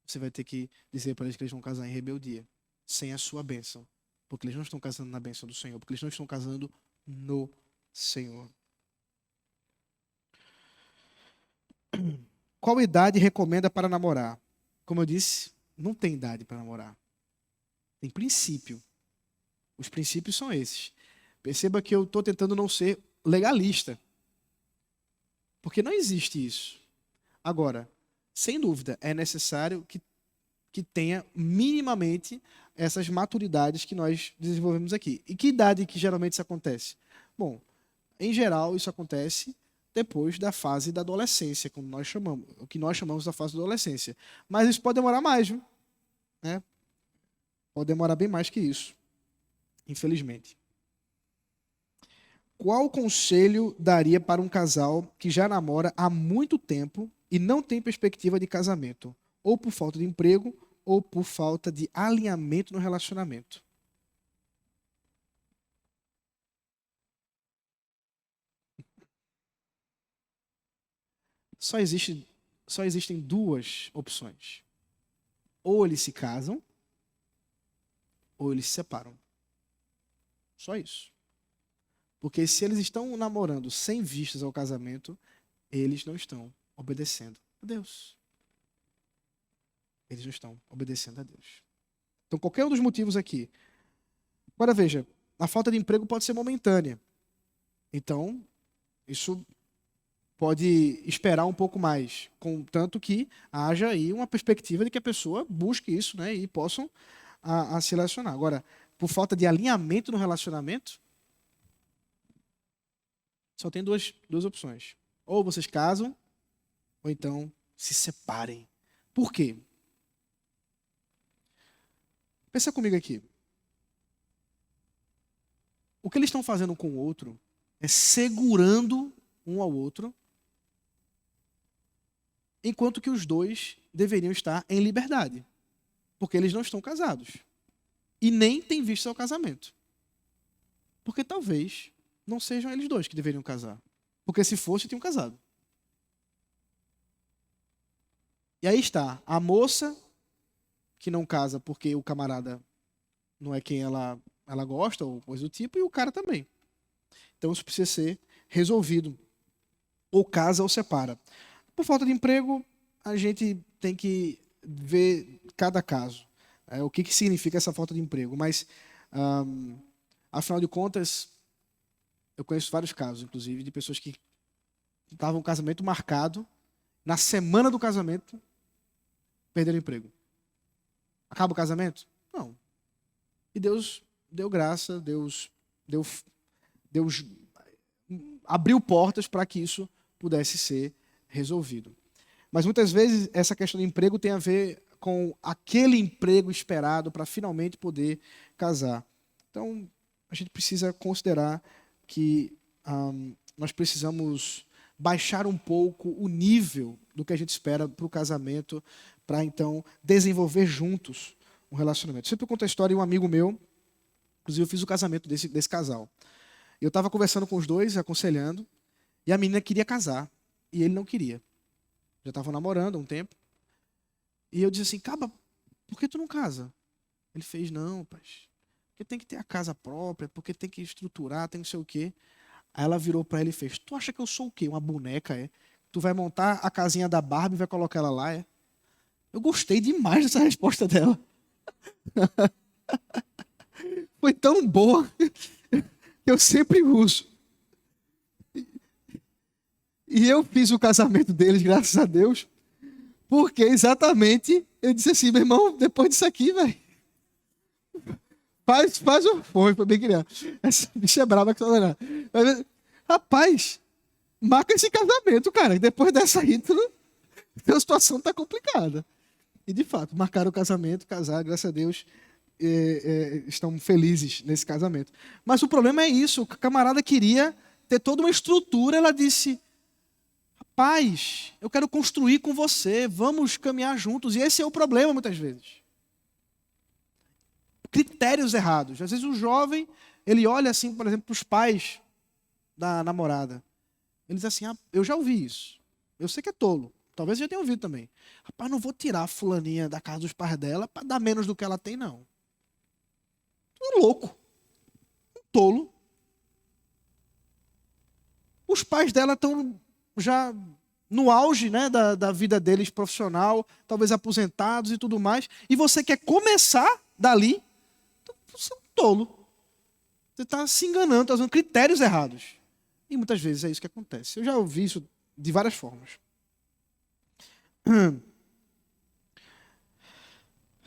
você vai ter que dizer para eles que eles vão casar em rebeldia, sem a sua bênção. Porque eles não estão casando na bênção do Senhor, porque eles não estão casando no Senhor. Qual idade recomenda para namorar? Como eu disse, não tem idade para namorar. Tem princípio. Os princípios são esses. Perceba que eu estou tentando não ser legalista. Porque não existe isso. Agora, sem dúvida, é necessário que tenha minimamente essas maturidades que nós desenvolvemos aqui. E que idade que geralmente isso acontece? Bom, em geral, isso acontece depois da fase da adolescência, como nós chamamos, o que nós chamamos da fase da adolescência. Mas isso pode demorar mais, viu? Né? Pode demorar bem mais que isso, infelizmente. Qual conselho daria para um casal que já namora há muito tempo e não tem perspectiva de casamento? Ou por falta de emprego, ou por falta de alinhamento no relacionamento? Só existem duas opções. Ou eles se casam, ou eles se separam. Só isso. Porque se eles estão namorando sem vistas ao casamento, eles não estão obedecendo a Deus. Eles não estão obedecendo a Deus. Então, qualquer um dos motivos aqui. Agora, veja, a falta de emprego pode ser momentânea. Então, isso pode esperar um pouco mais, contanto que haja aí uma perspectiva de que a pessoa busque isso, né, e possam a se relacionar. Agora, por falta de alinhamento no relacionamento, só tem duas opções. Ou vocês casam, ou então se separem. Por quê? Pensa comigo aqui. O que eles estão fazendo com o outro é segurando um ao outro, enquanto que os dois deveriam estar em liberdade. Porque eles não estão casados. E nem têm visto ao casamento. Porque talvez não sejam eles dois que deveriam casar. Porque se fosse, tinham casado. E aí está a moça que não casa porque o camarada não é quem ela gosta, ou coisa do tipo, e o cara também. Então isso precisa ser resolvido. Ou casa ou separa. Por falta de emprego, a gente tem que ver cada caso. O que significa essa falta de emprego. Mas, afinal de contas, eu conheço vários casos, inclusive, de pessoas que estavam com o casamento marcado, na semana do casamento, perderam o emprego. Acaba o casamento? Não. E Deus deu graça, Deus abriu portas para que isso pudesse ser resolvido. Mas muitas vezes essa questão do emprego tem a ver com aquele emprego esperado para finalmente poder casar. Então, a gente precisa considerar que nós precisamos baixar um pouco o nível do que a gente espera para o casamento, para então desenvolver juntos um relacionamento. Sempre conto a história de um amigo meu, inclusive eu fiz o casamento desse casal. Eu estava conversando com os dois, aconselhando, e a menina queria casar, e ele não queria. Já estavam namorando há um tempo. E eu disse assim, Caba, por que tu não casa? Ele fez, não, pai, porque tem que ter a casa própria, porque tem que estruturar, tem não sei o quê. Aí ela virou para ele e fez, tu acha que eu sou o quê? Uma boneca, é? Tu vai montar a casinha da Barbie e vai colocar ela lá, é? Eu gostei demais dessa resposta dela. Foi tão boa que eu sempre uso. E eu fiz o casamento deles, graças a Deus, porque exatamente eu disse assim, meu irmão, depois disso aqui, velho, faz o... Foi bem criado. Essa bicha é brava que toda. Rapaz, marca esse casamento, cara. Depois dessa aí, a situação tá complicada. E de fato, marcaram o casamento, casaram, graças a Deus, estão felizes nesse casamento. Mas o problema é isso, o camarada queria ter toda uma estrutura, ela disse, rapaz, eu quero construir com você, vamos caminhar juntos. E esse é o problema muitas vezes. Critérios errados. Às vezes o jovem, ele olha assim, por exemplo, para os pais da namorada. Ele diz assim, eu já ouvi isso. Eu sei que é tolo. Talvez já tenha ouvido também. Rapaz, não vou tirar a fulaninha da casa dos pais dela para dar menos do que ela tem, não. Um louco. Um tolo. Os pais dela estão já no auge, né, da vida deles profissional, talvez aposentados e tudo mais, e você quer começar dali, então você é um tolo. Você está se enganando, está usando critérios errados. E muitas vezes é isso que acontece. Eu já ouvi isso de várias formas.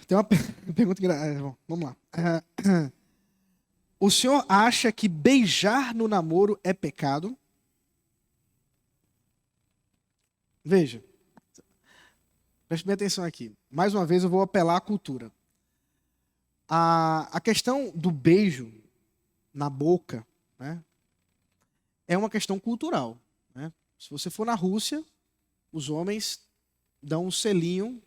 Tem uma pergunta engraçada. Vamos lá. O senhor acha que beijar no namoro é pecado? Veja, preste bem atenção aqui. Mais uma vez eu vou apelar à cultura. A questão do beijo na boca, né, é uma questão cultural. Né? Se você for na Rússia, os homens dão um selinho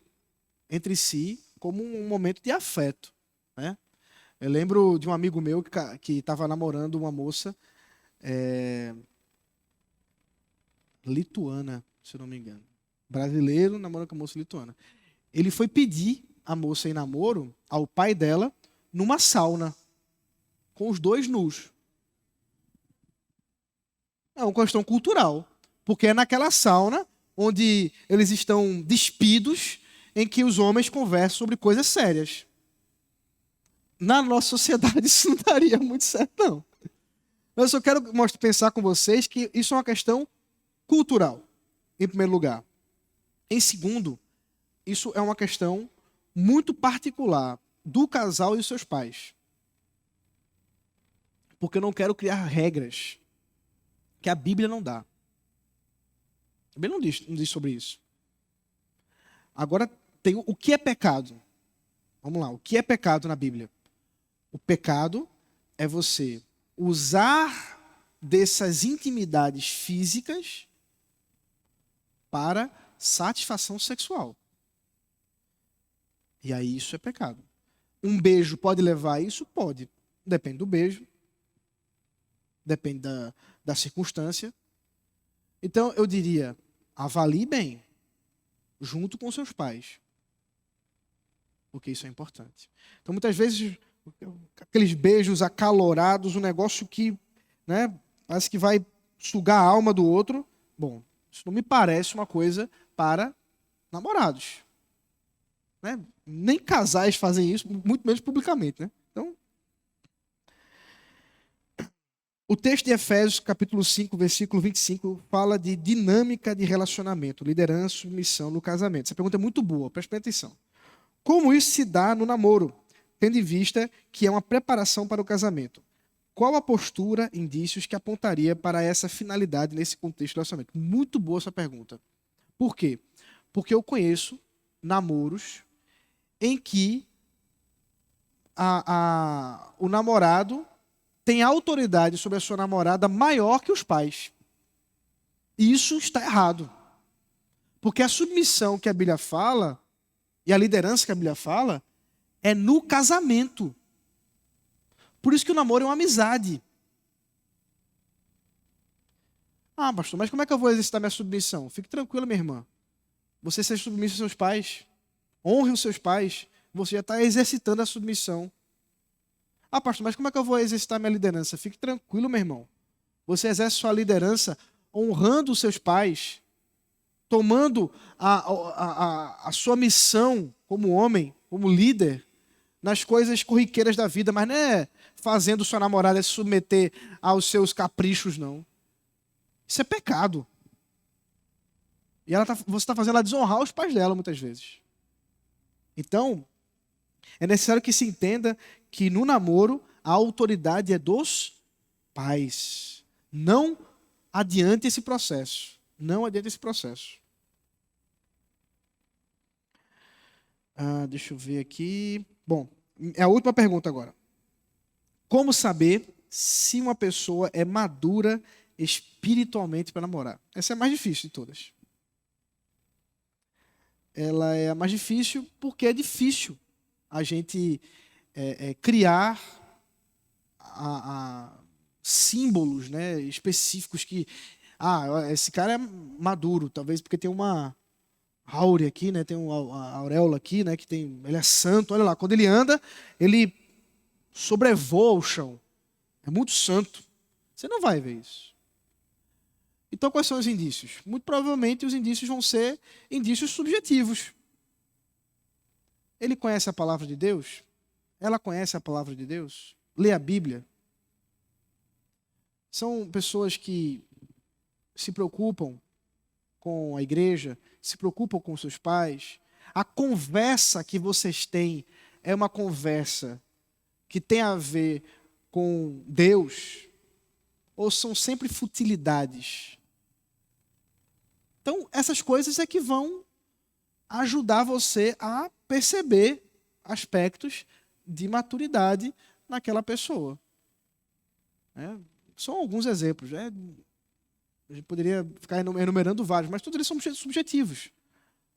entre si como um momento de afeto. Né? Eu lembro de um amigo meu que estava namorando uma moça lituana, se eu não me engano. Brasileiro namorando com a moça lituana. Ele foi pedir a moça em namoro ao pai dela numa sauna, com os dois nus. É uma questão cultural, porque é naquela sauna onde eles estão despidos, em que os homens conversam sobre coisas sérias. Na nossa sociedade isso não daria muito certo, não. Eu só quero pensar com vocês que isso é uma questão cultural, em primeiro lugar. Em segundo, isso é uma questão muito particular do casal e dos seus pais. Porque eu não quero criar regras que a Bíblia não dá. A Bíblia não diz sobre isso. Agora, tem o que é pecado. Vamos lá, o que é pecado na Bíblia? O pecado é você usar dessas intimidades físicas para satisfação sexual. E aí isso é pecado. Um beijo pode levar a isso? Pode. Depende do beijo. Depende da circunstância. Então, eu diria, avalie bem, junto com seus pais. Porque isso é importante. Então, muitas vezes, aqueles beijos acalorados, um negócio que, né, parece que vai sugar a alma do outro. Bom, isso não me parece uma coisa para namorados. Né? Nem casais fazem isso, muito menos publicamente. Né? Então, o texto de Efésios, capítulo 5, versículo 25, fala de dinâmica de relacionamento, liderança e submissão no casamento. Essa pergunta é muito boa, preste bem atenção. Como isso se dá no namoro, tendo em vista que é uma preparação para o casamento? Qual a postura, indícios que apontaria para essa finalidade nesse contexto de relacionamento? Muito boa essa pergunta. Por quê? Porque eu conheço namoros em que o namorado tem autoridade sobre a sua namorada maior que os pais. E isso está errado. Porque a submissão que a Bíblia fala, e a liderança que a Bíblia fala, é no casamento. Por isso que o namoro é uma amizade. Ah, pastor, mas como é que eu vou exercitar minha submissão? Fique tranquila, minha irmã. Você seja submissa aos seus pais. Honre os seus pais. Você já está exercitando a submissão. Ah, pastor, mas como é que eu vou exercitar minha liderança? Fique tranquilo, meu irmão. Você exerce sua liderança honrando os seus pais, tomando a sua missão como homem, como líder, nas coisas corriqueiras da vida, mas não é fazendo sua namorada se submeter aos seus caprichos, não. Isso é pecado. E você está fazendo ela desonrar os pais dela, muitas vezes. Então, é necessário que se entenda que no namoro a autoridade é dos pais. Não adiante esse processo. Não adiante esse processo. Deixa eu ver aqui. Bom, é a última pergunta agora. Como saber se uma pessoa é madura espiritualmente para namorar? Essa é a mais difícil de todas. Ela é a mais difícil porque é difícil a gente criar símbolos, né, específicos que esse cara é maduro, talvez porque tem uma áurea aqui, né, tem uma auréola aqui, né, ele é santo, olha lá, quando ele anda, ele sobrevoa o chão, é muito santo. Você não vai ver isso. Então, quais são os indícios? Muito provavelmente os indícios vão ser indícios subjetivos. Ele conhece a palavra de Deus? Ela conhece a palavra de Deus? Lê a Bíblia? São pessoas que se preocupam com a igreja, se preocupam com seus pais. A conversa que vocês têm é uma conversa que tem a ver com Deus? Ou são sempre futilidades? Então, essas coisas é que vão ajudar você a perceber aspectos de maturidade naquela pessoa. São alguns exemplos. A gente poderia ficar enumerando vários, mas todos eles são subjetivos.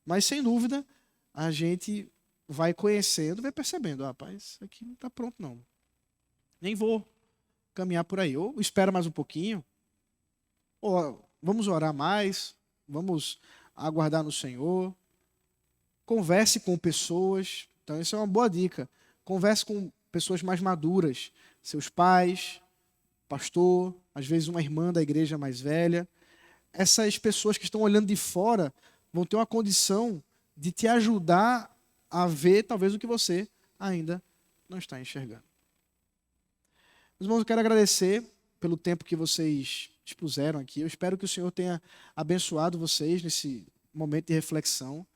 Mas, sem dúvida, a gente vai conhecendo, vai percebendo. Rapaz, isso aqui não está pronto, não. Nem vou caminhar por aí. Ou espera mais um pouquinho. Ou vamos orar mais. Vamos aguardar no Senhor. Converse com pessoas. Então, isso é uma boa dica. Converse com pessoas mais maduras. Seus pais, pastor, às vezes uma irmã da igreja mais velha. Essas pessoas que estão olhando de fora vão ter uma condição de te ajudar a ver talvez o que você ainda não está enxergando. Meus irmãos, eu quero agradecer pelo tempo que vocês expuseram aqui. Eu espero que o Senhor tenha abençoado vocês nesse momento de reflexão.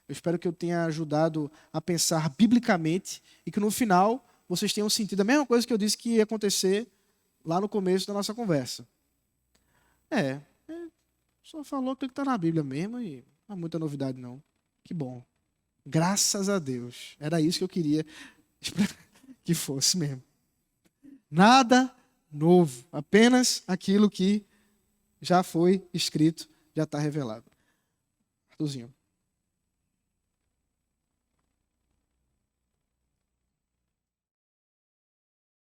Eu espero que eu tenha ajudado a pensar biblicamente e que no final vocês tenham sentido a mesma coisa que eu disse que ia acontecer lá no começo da nossa conversa. Só falou que está na Bíblia mesmo e não há muita novidade não. Que bom. Graças a Deus. Era isso que eu queria que fosse mesmo. Nada novo. Apenas aquilo que já foi escrito, já está revelado. Arthurzinho.